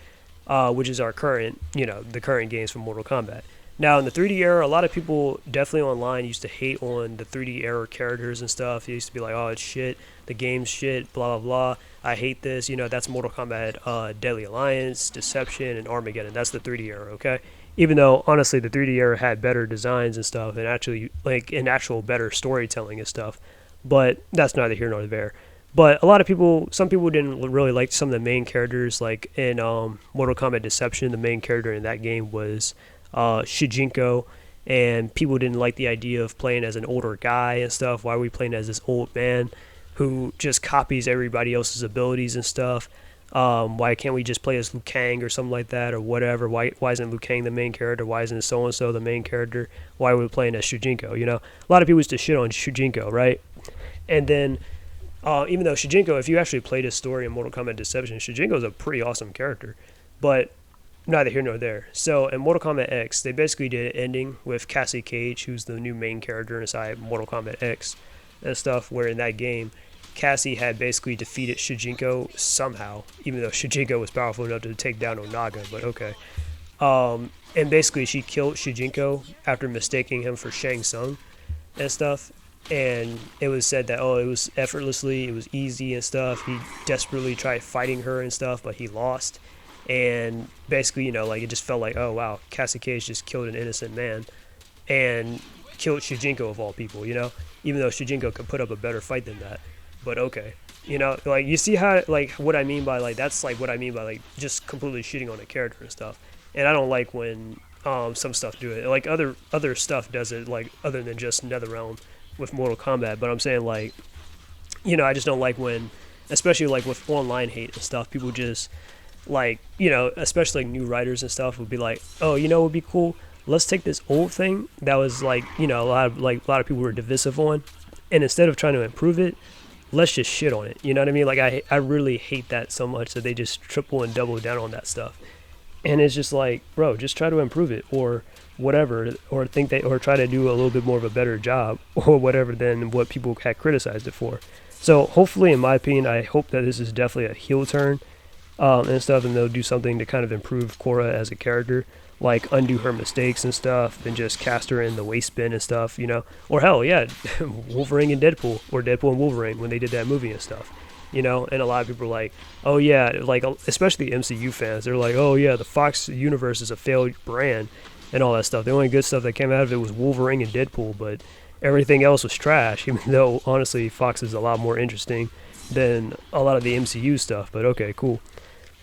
Which is our current, the current games from Mortal Kombat. Now, in the 3D era, a lot of people definitely online used to hate on the 3D era characters and stuff. They used to be like, oh, it's shit, the game's shit, blah, blah, blah. I hate this. That's Mortal Kombat Deadly Alliance, Deception, and Armageddon. That's the 3D era, okay? Even though, honestly, the 3D era had better designs and stuff and actually, like, an actual better storytelling and stuff. But that's neither here nor there. But a lot of people, some people didn't really like some of the main characters. Like in Mortal Kombat Deception, the main character in that game was Shujinko, and people didn't like the idea of playing as an older guy and stuff. Why are we playing as this old man who just copies everybody else's abilities and stuff? Why can't we just play as Liu Kang or something like that or whatever? Why isn't Liu Kang the main character? Why isn't so-and-so the main character? Why are we playing as Shujinko? A lot of people used to shit on Shujinko, right? And then even though Shujinko, if you actually played his story in Mortal Kombat Deception, Shujinko's a pretty awesome character. But neither here nor there. So in Mortal Kombat X, they basically did an ending with Cassie Cage, who's the new main character inside Mortal Kombat X and stuff, where in that game, Cassie had basically defeated Shujinko somehow, even though Shujinko was powerful enough to take down Onaga, but okay. And basically she killed Shujinko after mistaking him for Shang Tsung and stuff. And it was said that, it was effortlessly, it was easy and stuff. He desperately tried fighting her and stuff, but he lost. And basically, it just felt like, oh, wow, Cassie Cage just killed an innocent man and killed Shujinko of all people, even though Shujinko could put up a better fight than that. But okay, you see how, what I mean by, that's, what I mean by, just completely shitting on a character and stuff. And I don't like when some stuff do it. Like, other stuff does it, other than just NetherRealm with Mortal Kombat. But I'm saying, I just don't like when, especially, with online hate and stuff, people just, especially new writers and stuff would be like, oh, what would be cool? Let's take this old thing that was, a lot of people were divisive on, and instead of trying to improve it, let's just shit on it. You know what I mean? I really hate that so much that they just triple and double down on that stuff. And it's just like, bro, just try to improve it or whatever, or try to do a little bit more of a better job or whatever than what people had criticized it for. So hopefully, in my opinion, I hope that this is definitely a heel turn and stuff, and they'll do something to kind of improve Korra as a character, like undo her mistakes and stuff, and just cast her in the waste bin and stuff, or hell, yeah, Wolverine and Deadpool, or Deadpool and Wolverine when they did that movie and stuff. And a lot of people are like, oh yeah, especially MCU fans, they're like, oh yeah, the Fox universe is a failed brand and all that stuff. The only good stuff that came out of it was Wolverine and Deadpool, but everything else was trash, even though honestly Fox is a lot more interesting than a lot of the MCU stuff. But okay, cool.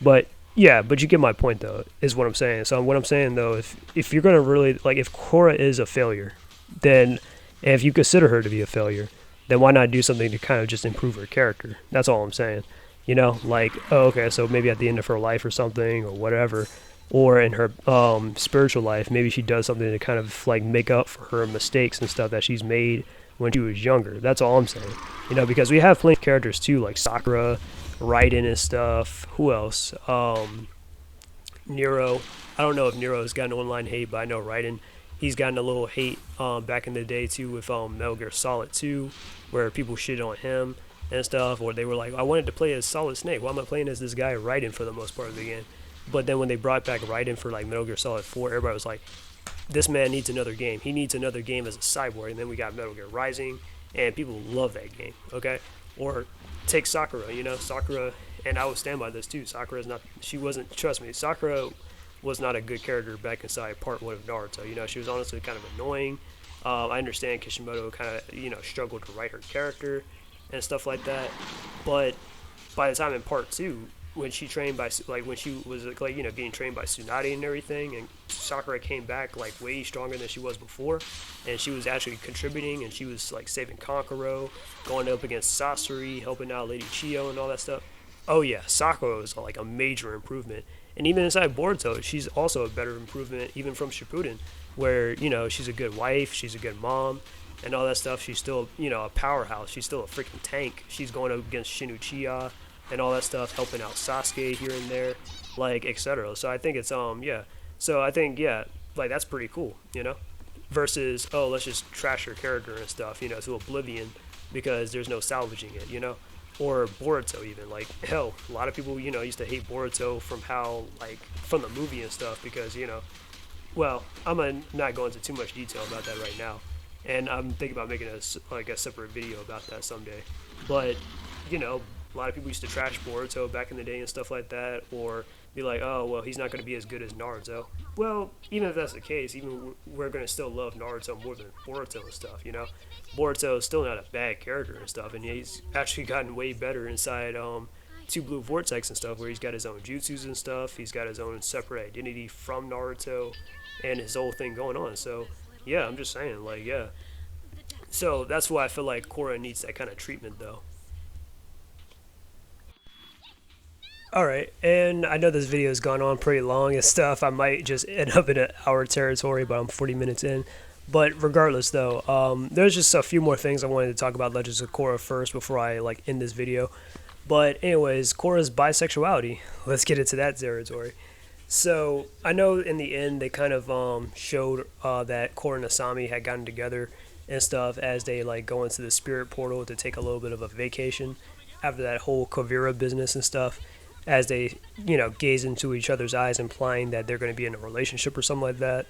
But yeah, but you get my point though, is what I'm saying. So what I'm saying though, if you're gonna really, if Korra is a failure, then, and if you consider her to be a failure, then why not do something to kind of just improve her character? That's all I'm saying. Oh, okay, so maybe at the end of her life or something, or whatever, or in her spiritual life, maybe she does something to kind of make up for her mistakes and stuff that she's made when she was younger. That's all I'm saying. Because we have plenty of characters too, like Sakura, Raiden and stuff. Who else? Nero. I don't know if Nero has gotten online hate, but I know Raiden, he's gotten a little hate back in the day too with Metal Gear Solid 2, where people shit on him and stuff, or they were like, I wanted to play as Solid Snake. Why am I playing as this guy Raiden for the most part of the game? But then when they brought back Raiden for Metal Gear Solid 4, everybody was like, this man needs another game. He needs another game as a cyborg. And then we got Metal Gear Rising, and people love that game, okay? Or take Sakura, Sakura, and I would stand by this too. Sakura was not a good character back inside part 1 of Naruto. She was honestly kind of annoying. I understand Kishimoto kind of, struggled to write her character and stuff like that. But by the time in part 2, when she trained by, when she was, getting trained by Tsunade and everything, and Sakura came back, way stronger than she was before, and she was actually contributing, and she was, saving Kankuro, going up against Sasori, helping out Lady Chiyo and all that stuff. Oh yeah, Sakura is like a major improvement, and even inside Boruto, she's also a better improvement even from Shippuden, where she's a good wife, she's a good mom, and all that stuff. She's still a powerhouse. She's still a freaking tank. She's going up against Shin Uchiha and all that stuff, helping out Sasuke here and there, like etc. So I think it's yeah. So I think yeah, like that's pretty cool, versus oh let's just trash her character and stuff to oblivion because there's no salvaging it. Or Boruto even like hell a lot of people used to hate Boruto from how like from the movie and stuff because well I'm gonna not go into too much detail about that right now, and I'm thinking about making a separate video about that someday, but a lot of people used to trash Boruto back in the day and stuff like that, or be like, oh well, he's not going to be as good as Naruto. Well, even if that's the case, even we're going to still love Naruto more than Boruto and stuff. Boruto is still not a bad character and stuff, and he's actually gotten way better inside Two Blue Vortex and stuff, where he's got his own jutsus and stuff. He's got his own separate identity from Naruto, and his whole thing going on. So yeah, I'm just saying, like yeah. So that's why I feel like Korra needs that kind of treatment, though. All right, and I know this video has gone on pretty long and stuff. I might just end up in an hour territory, but I'm 40 minutes in. But regardless, though, there's just a few more things I wanted to talk about Legends of Korra first before I like end this video. But anyways, Korra's bisexuality. Let's get into that territory. So I know in the end they kind of showed that Korra and Asami had gotten together and stuff as they like go into the spirit portal to take a little bit of a vacation after that whole Kavira business and stuff. As they gaze into each other's eyes, implying that they're going to be in a relationship or something like that.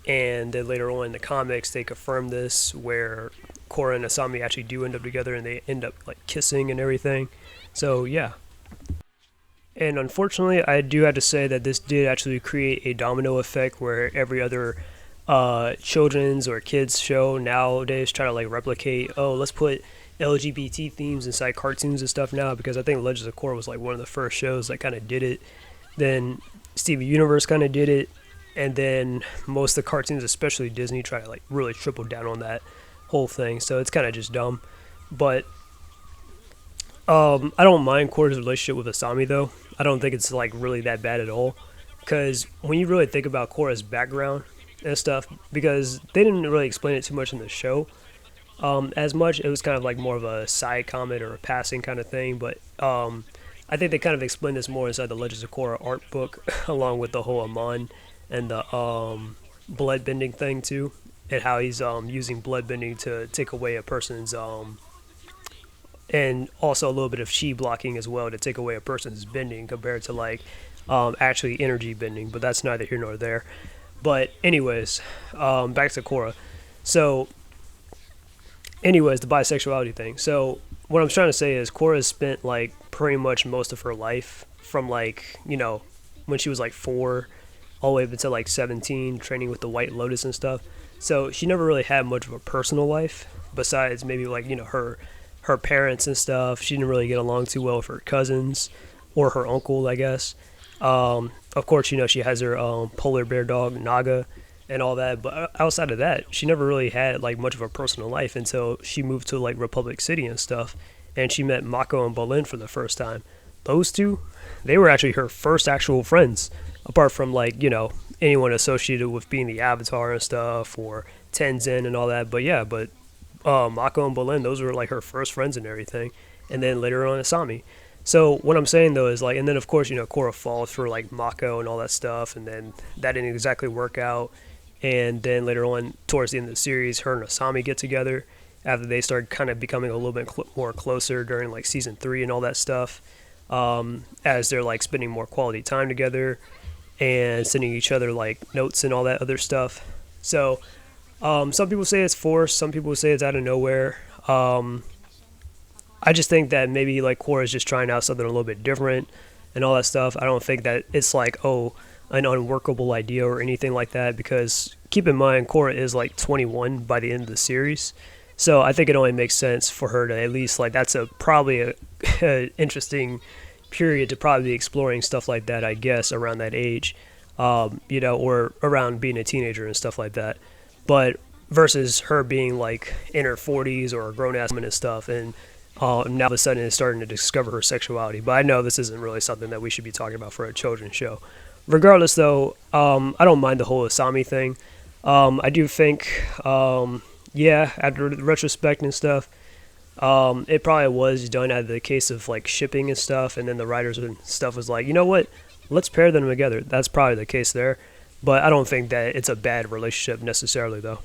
And then later on in the comics, they confirm this where Korra and Asami actually do end up together, and they end up like kissing and everything. So yeah. And unfortunately, I do have to say that this did actually create a domino effect where every other children's or kids show nowadays try to like replicate. Oh, let's put LGBT themes inside cartoons and stuff now, because I think Legends of Korra was like one of the first shows that kind of did it. Then Steven Universe kind of did it, and then most of the cartoons, especially Disney, try to like really triple down on that whole thing. So it's kind of just dumb. But I don't mind Korra's relationship with Asami though. I don't think it's like really that bad at all, because when you really think about Korra's background and stuff, because they didn't really explain it too much in the show. As much, it was kind of like more of a side comment or a passing kind of thing, but I think they kind of explained this more inside the Legends of Korra art book, along with the whole Amon and the bloodbending thing too, and how he's using bloodbending to take away a person's and also a little bit of chi blocking as well to take away a person's bending compared to like actually energy bending, but that's neither here nor there. But anyways, back to Korra. So anyways, the bisexuality thing. So what I'm trying to say is Korra spent like pretty much most of her life from like, when she was like 4 all the way up until like 17 training with the White Lotus and stuff. So she never really had much of a personal life besides maybe like, her parents and stuff. She didn't really get along too well with her cousins or her uncle, I guess. Of course, she has her polar bear dog, Naga, and all that, but outside of that, she never really had like much of a personal life until she moved to like Republic City and stuff, and she met Mako and Bolin for the first time. Those two, they were actually her first actual friends, apart from like anyone associated with being the Avatar and stuff, or Tenzin and all that. But yeah, Mako and Bolin, those were like her first friends and everything, and then later on Asami. So what I'm saying though is like, and then of course Korra falls for like Mako and all that stuff, and then that didn't exactly work out. And then later on, towards the end of the series, her and Asami get together after they start kind of becoming a little bit more closer during like season 3 and all that stuff, as they're like spending more quality time together and sending each other like notes and all that other stuff. So some people say it's forced, some people say it's out of nowhere. I just think that maybe like Korra is just trying out something a little bit different and all that stuff. I don't think that it's like, an unworkable idea or anything like that, because keep in mind Korra is like 21 by the end of the series, so I think it only makes sense for her to at least like that's probably a interesting period to probably be exploring stuff like that, I guess, around that age, or around being a teenager and stuff like that. But versus her being like in her 40s or a grown ass woman and stuff, and Now all of a sudden is starting to discover her sexuality. But I know this isn't really something that we should be talking about for a children's show. Regardless, though, I don't mind the whole Asami thing. I do think, yeah, after retrospect and stuff, it probably was done out of the case of like shipping and stuff, and then the writers and stuff was like, you know what, let's pair them together. That's probably the case there, but I don't think that it's a bad relationship necessarily, though.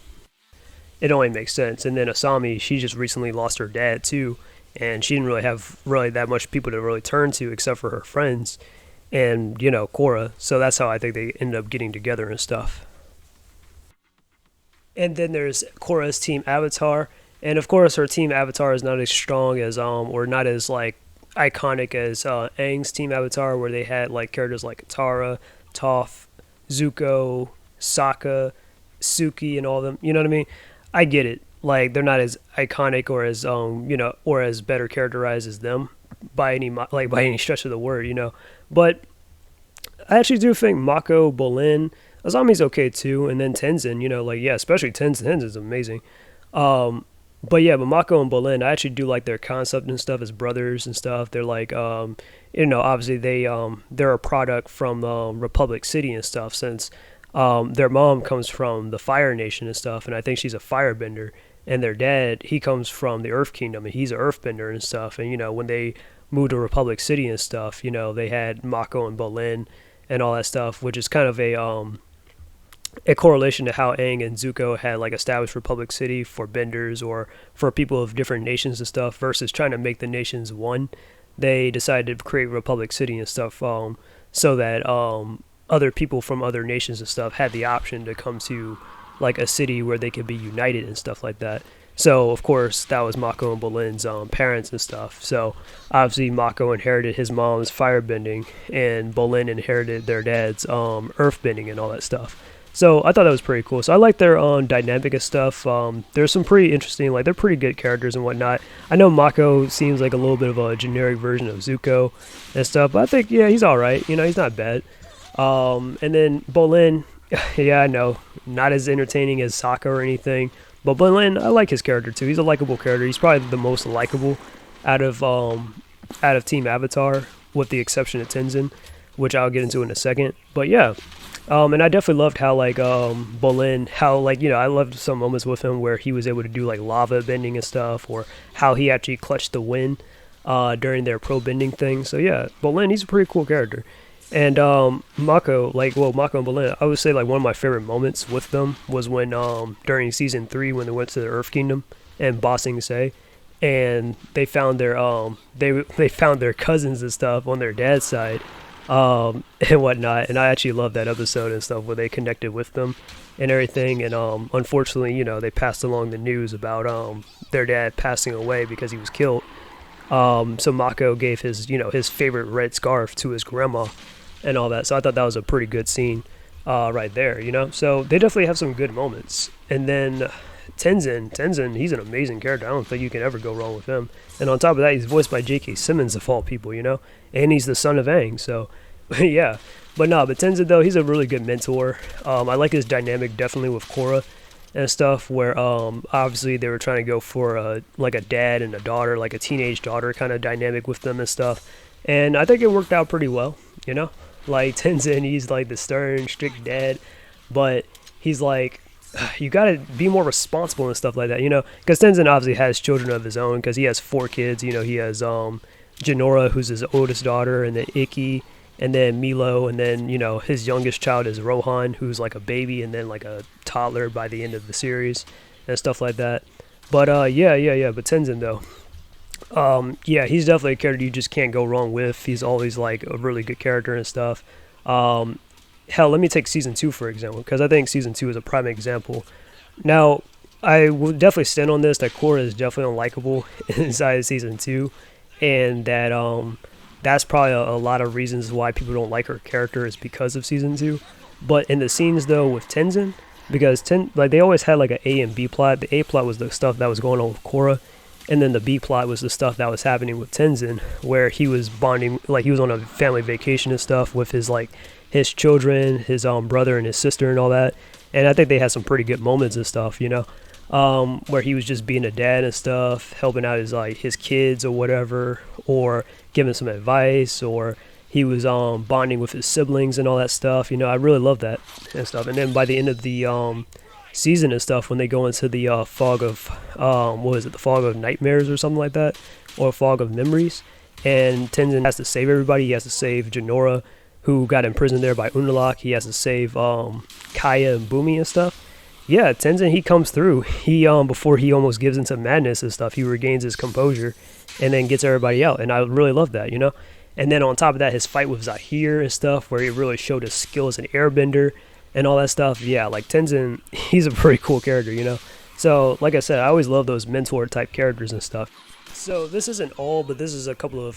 It only makes sense. And then Asami, she just recently lost her dad too, and she didn't really have really that much people to really turn to except for her friends and Korra. So that's how I think they ended up getting together and stuff. And then there's Korra's team Avatar, and of course her team Avatar is not as strong as or not as like iconic as Aang's team Avatar, where they had like characters like Katara, Toph, Zuko, Sokka, Suki, and all of them. You know what I mean? I get it. Like they're not as iconic or as or as better characterized as them by any by any stretch of the word. But I actually do think Mako, Bolin, Azami's okay too, and then Tenzin. Yeah, especially Tenzin. Tenzin's amazing. But yeah, but Mako and Bolin, I actually do like their concept and stuff as brothers and stuff. They're like, obviously they're a product from Republic City and stuff, since their mom comes from the Fire Nation and stuff, and I think she's a firebender. And their dad, he comes from the Earth Kingdom, and he's an Earthbender and stuff. And when they moved to Republic City and stuff, they had Mako and Bolin and all that stuff, which is kind of a correlation to how Aang and Zuko had like established Republic City for benders or for people of different nations and stuff, versus trying to make the nations one. They decided to create Republic City and stuff, so that other people from other nations and stuff had the option to come to like a city where they could be united and stuff like that. So of course that was Mako and Bolin's parents and stuff. So obviously Mako inherited his mom's firebending, and Bolin inherited their dad's earthbending and all that stuff. So I thought that was pretty cool. So I like their dynamic and stuff. There's some pretty interesting, like they're pretty good characters and whatnot. I know Mako seems like a little bit of a generic version of Zuko and stuff, but I think he's all right. He's not bad. And then Bolin, yeah, I know, not as entertaining as Sokka or anything, but Bolin, I like his character too. He's a likable character. He's probably the most likable out of Team Avatar, with the exception of Tenzin, which I'll get into in a second. But yeah. And I definitely loved how Bolin, how I loved some moments with him where he was able to do like lava bending and stuff, or how he actually clutched the win during their pro bending thing. So yeah, Bolin, he's a pretty cool character. And Mako, Mako and Bolin, I would say like one of my favorite moments with them was when during season 3, when they went to the Earth Kingdom and Ba Sing Se, and they found their they found their cousins and stuff on their dad's side. And whatnot, and I actually love that episode and stuff where they connected with them and everything. And unfortunately, they passed along the news about their dad passing away because he was killed. So Mako gave his favorite red scarf to his grandma and all that. So I thought that was a pretty good scene right there. So they definitely have some good moments. And then Tenzin, he's an amazing character. I don't think you can ever go wrong with him. And on top of that, he's voiced by J.K. Simmons of all people, and he's the son of Aang. So, yeah. But Tenzin, though, he's a really good mentor. I like his dynamic definitely with Korra and stuff, where obviously they were trying to go for a dad and a daughter, like a teenage daughter kind of dynamic with them and stuff. And I think it worked out pretty well, Like Tenzin, he's like the stern, strict dad, but he's like, you gotta be more responsible and stuff like that, because Tenzin obviously has children of his own, because he has 4 kids. He has Jinora, who's his oldest daughter, and then Ikki, and then Milo, and then his youngest child is Rohan, who's like a baby and then like a toddler by the end of the series and stuff like that. But yeah. But Tenzin, though, yeah, he's definitely a character you just can't go wrong with. He's always like a really good character and stuff. Hell, let me take season 2 for example, because I think season 2 is a prime example. Now, I will definitely stand on this, that Korra is definitely unlikable inside of season 2, and that that's probably a lot of reasons why people don't like her character is because of season 2. But in the scenes though with Tenzin, because they always had like an A and B plot. The A plot was the stuff that was going on with Korra, and then the B plot was the stuff that was happening with Tenzin, where he was bonding, like he was on a family vacation and stuff with his children, his brother and his sister and all that. And I think they had some pretty good moments and stuff, where he was just being a dad and stuff, helping out his kids or whatever, or giving some advice, or he was bonding with his siblings and all that stuff. I really love that and stuff. And then by the end of the season and stuff, when they go into the fog of what is it, the fog of nightmares or something like that, or fog of memories, and Tenzin has to save everybody. He has to save Janora, who got imprisoned there by Unalaq. He has to save Kaya and Bumi and stuff. Yeah, Tenzin, he comes through. He before he almost gives into madness and stuff, he regains his composure and then gets everybody out. And I really love that. And then on top of that, his fight with Zahir and stuff, where he really showed his skill as an airbender and all that stuff. Yeah, like Tenzin, he's a pretty cool character. So, like I said, I always love those mentor type characters and stuff. So this isn't all, but this is a couple of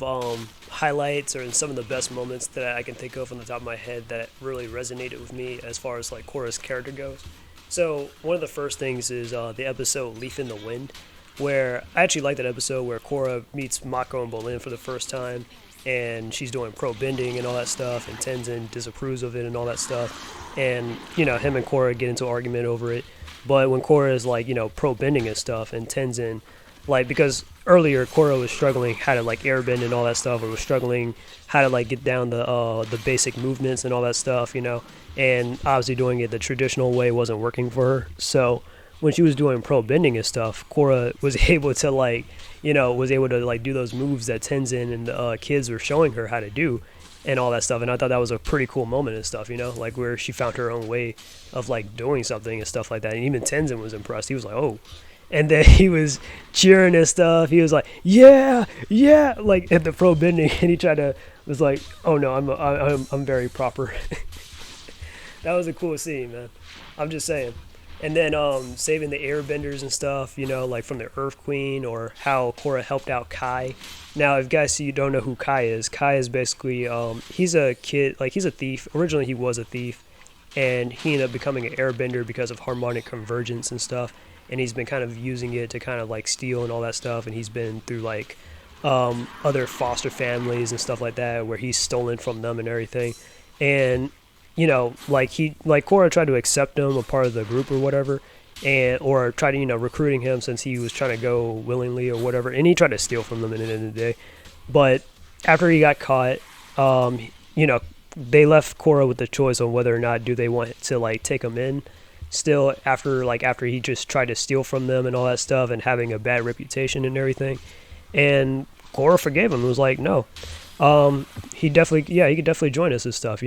highlights or some of the best moments that I can think of on the top of my head that really resonated with me as far as like Korra's character goes. So one of the first things is the episode Leaf in the Wind, where I actually like that episode where Korra meets Mako and Bolin for the first time, and she's doing pro bending and all that stuff, and Tenzin disapproves of it and all that stuff, and him and Korra get into an argument over it. But when Korra is like pro bending and stuff, and Tenzin, like, because earlier Korra was struggling how to like airbend and all that stuff, or was struggling how to like get down the basic movements and all that stuff, and obviously doing it the traditional way wasn't working for her. So when she was doing pro bending and stuff, Korra was able to like do those moves that Tenzin and the kids were showing her how to do and all that stuff. And I thought that was a pretty cool moment and stuff, like where she found her own way of like doing something and stuff like that. And even Tenzin was impressed. He was like, oh. And then he was cheering and stuff. He was like, yeah, like at the pro bending, and he was like, oh no, I'm very proper. That was a cool scene, man. I'm just saying. And then saving the airbenders and stuff, like from the Earth Queen, or how Korra helped out Kai. Now, if you guys don't know who Kai is basically, he's a kid, like he's a thief. Originally, he was a thief, and he ended up becoming an airbender because of harmonic convergence and stuff. And he's been kind of using it to kind of like steal and all that stuff. And he's been through like other foster families and stuff like that, where he's stolen from them and everything. And like Korra tried to accept him a part of the group or whatever, or try to recruiting him since he was trying to go willingly or whatever, and he tried to steal from them at the end of the day. But after he got caught, they left Korra with the choice on whether or not do they want to like take him in still after he just tried to steal from them and all that stuff and having a bad reputation and everything. And Korra forgave him and was like, no, he could definitely join us and stuff,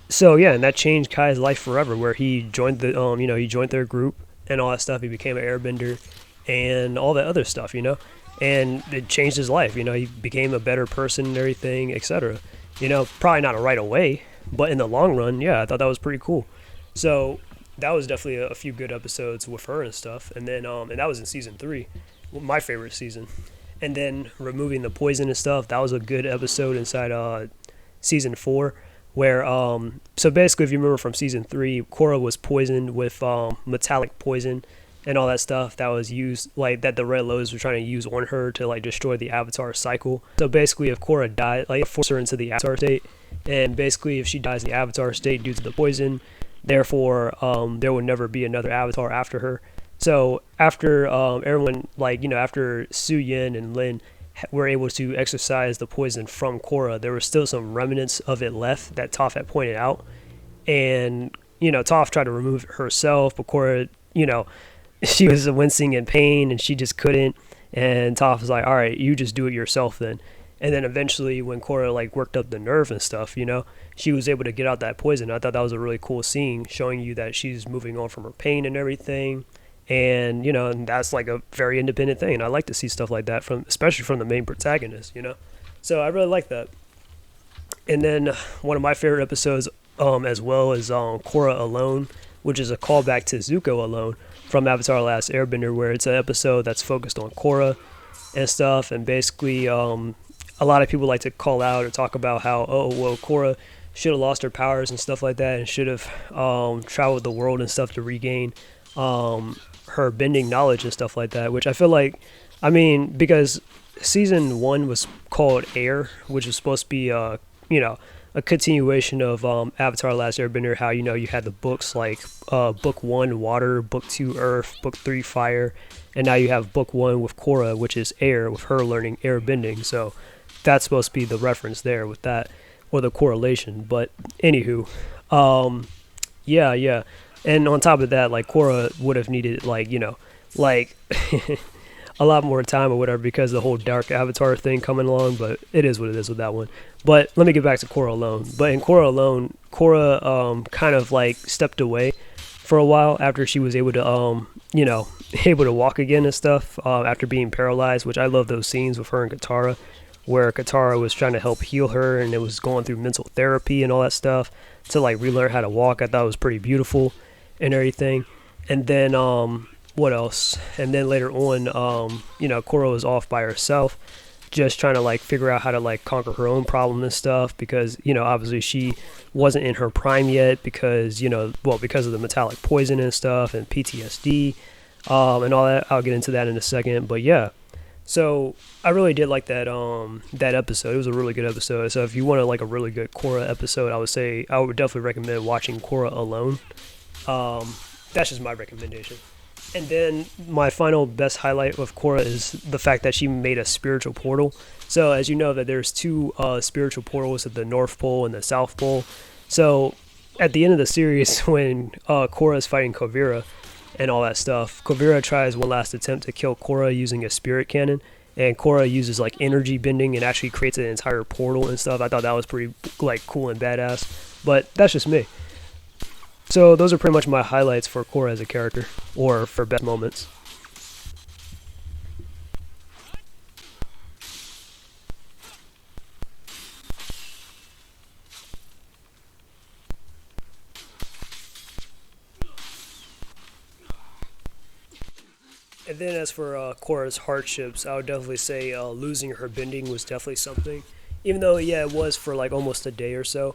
So yeah, and that changed Kai's life forever, where he joined he joined their group and all that stuff. He became an airbender and all that other stuff, and it changed his life. He became a better person and everything, etc. Probably not right away, but in the long run, yeah, I thought that was pretty cool. So that was definitely a few good episodes with her and stuff. And then and that was in season 3, my favorite season. And then removing the poison and stuff, that was a good episode inside season 4, where so basically, if you remember from season 3, Korra was poisoned with metallic poison and all that stuff that was used, like that the Red Lotus were trying to use on her to like destroy the Avatar cycle. So basically, if Korra died, like force her into the Avatar state, and basically if she dies in the Avatar state due to the poison, therefore there would never be another Avatar after her. So after everyone, after Su Yin and Lin were able to exorcise the poison from Korra, there were still some remnants of it left that Toph had pointed out. And, Toph tried to remove it herself, but Korra, she was wincing in pain and she just couldn't. And Toph was like, all right, you just do it yourself then. And then eventually when Korra worked up the nerve and stuff, she was able to get out that poison. I thought that was a really cool scene, showing you that she's moving on from her pain and everything. And, and that's like a very independent thing. And I like to see stuff like that especially from the main protagonist, So I really like that. And then one of my favorite episodes as well is Korra Alone, which is a callback to Zuko Alone from Avatar: The Last Airbender, where it's an episode that's focused on Korra and stuff. And basically, a lot of people like to call out or talk about how, Korra should have lost her powers and stuff like that, and should have traveled the world and stuff to regain her bending knowledge and stuff like that, which I feel like, because season 1 was called Air, which was supposed to be a continuation of Avatar: Last Airbender. How you had the books like book one water, book two earth, book three fire, and now you have book one with Korra, which is air, with her learning airbending. So that's supposed to be the reference there with that, or the correlation. But anywho, um, yeah, yeah. And on top of that, like Korra would have needed like a lot more time or whatever because of the whole dark avatar thing coming along, but it is what it is with that one. But let me get back to Korra alone. But in Korra alone, Korra kind of like stepped away for a while after she was able to able to walk again and stuff after being paralyzed, which I love those scenes with her and Katara where Katara was trying to help heal her and it was going through mental therapy and all that stuff to like relearn how to walk. I thought it was pretty beautiful and everything. And then what else? And then later on, Korra was off by herself, just trying to like figure out how to like conquer her own problem and stuff because obviously she wasn't in her prime yet because because of the metallic poison and stuff and PTSD and all that. I'll get into that in a second, but yeah. So I really did like that episode. It was a really good episode. So if you wanted like a really good Korra episode, I would definitely recommend watching Korra alone. That's just my recommendation. And then my final best highlight of Korra is the fact that she made a spiritual portal. So as you know that there's two spiritual portals at the North Pole and the South Pole. So at the end of the series when Korra is fighting Kuvira and all that stuff, Kuvira tries one last attempt to kill Korra using a spirit cannon. And Korra uses like energy bending and actually creates an entire portal and stuff. I thought that was pretty like cool and badass. But that's just me. So those are pretty much my highlights for Korra as a character, or for best moments. And then as for Korra's hardships, I would definitely say losing her bending was definitely something. Even though, yeah, it was for like almost a day or so.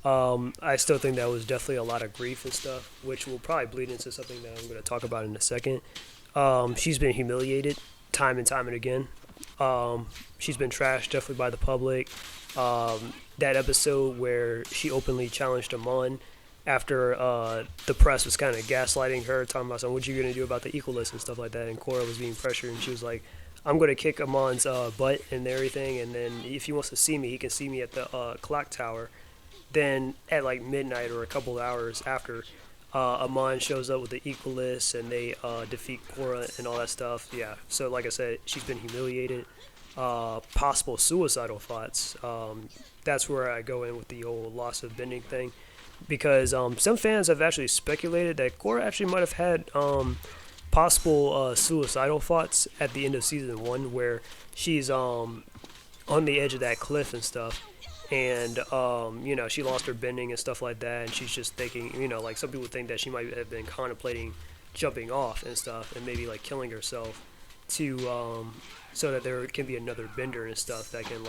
I still think that was definitely a lot of grief and stuff, which will probably bleed into something that I'm going to talk about in a second. She's been humiliated time and time and again. She's been trashed definitely by the public. That episode where she openly challenged Amon after the press was kind of gaslighting her, talking about what you going to do about the equalists and stuff like that, and Korra was being pressured, and she was like, I'm going to kick Amon's butt and everything, and then if he wants to see me, he can see me at the clock tower. Then at like midnight or a couple of hours after, Amon shows up with the Equalists and they defeat Korra and all that stuff. Yeah, so like I said, she's been humiliated. Possible suicidal thoughts. That's where I go in with the whole loss of bending thing. Because some fans have actually speculated that Korra actually might have had possible suicidal thoughts at the end of season 1 where she's on the edge of that cliff and stuff. And she lost her bending and stuff like that, and she's just thinking, like some people think that she might have been contemplating jumping off and stuff, and maybe like killing herself to so that there can be another bender and stuff that can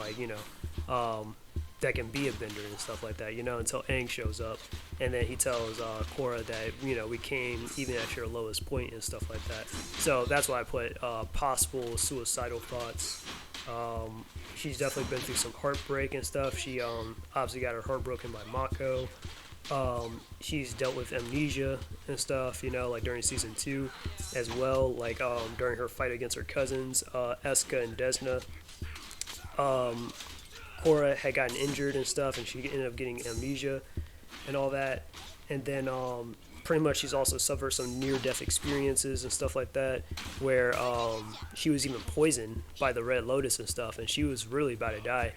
that can be a bender and stuff like that, until Aang shows up, and then he tells Korra that we came even at your lowest point and stuff like that. So that's why I put possible suicidal thoughts. She's definitely been through some heartbreak and stuff. She obviously got her heart broken by Mako. She's dealt with amnesia and stuff, like during season 2 as well, like during her fight against her cousins, Eska and Desna. Korra had gotten injured and stuff, and she ended up getting amnesia and all that. And then pretty much she's also suffered some near-death experiences and stuff like that, where she was even poisoned by the Red Lotus and stuff, and she was really about to die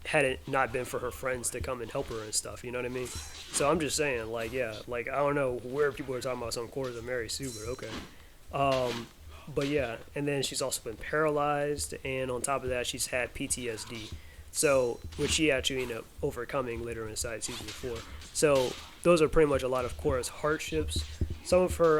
had it not been for her friends to come and help her and stuff, you know what I mean? So I'm just saying, I don't know where people are talking about some Korra's a Mary Sue, but okay. But yeah, and then she's also been paralyzed, and on top of that, she's had PTSD. So, which she actually ended up overcoming later inside season 4. So, those are pretty much a lot of Korra's hardships. Some of her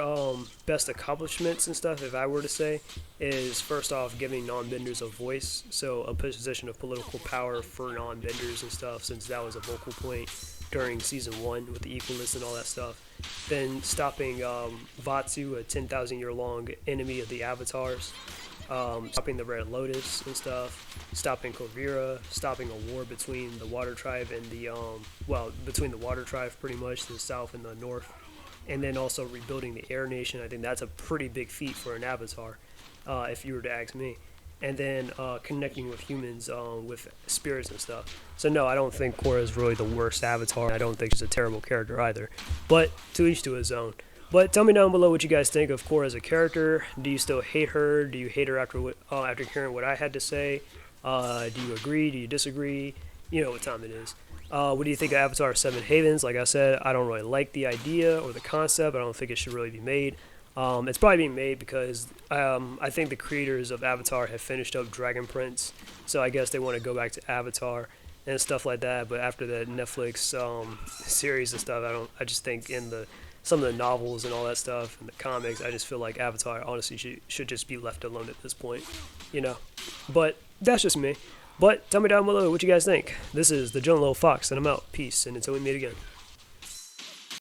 best accomplishments and stuff, if I were to say, is first off giving non-benders a voice. So, a position of political power for non-benders and stuff, since that was a vocal point during season 1 with the Equalists and all that stuff. Then stopping Vatsu, a 10,000-year-long enemy of the Avatars. stopping the Red Lotus and stuff, stopping Korra, stopping a war between the Water Tribe and the between the Water Tribe pretty much, the south and the north, and then also rebuilding the Air Nation. I think that's a pretty big feat for an Avatar, if you were to ask me. And then connecting with humans with spirits and stuff. So no, I don't think Korra is really the worst Avatar. I don't think she's a terrible character either. But to each to his own. But tell me down below what you guys think of Korra as a character. Do you still hate her? Do you hate her after hearing what I had to say? Do you agree? Do you disagree? You know what time it is. What do you think of Avatar 7 Havens? Like I said, I don't really like the idea or the concept. I don't think it should really be made. It's probably being made because I think the creators of Avatar have finished up Dragon Prince, so I guess they want to go back to Avatar and stuff like that. But after the Netflix series and stuff, I just think in some of the novels and all that stuff and the comics, I just feel like Avatar honestly should just be left alone at this point, you know. But that's just me. But tell me down below what you guys think. This is the John Little Fox, and I'm out. Peace, and until we meet again.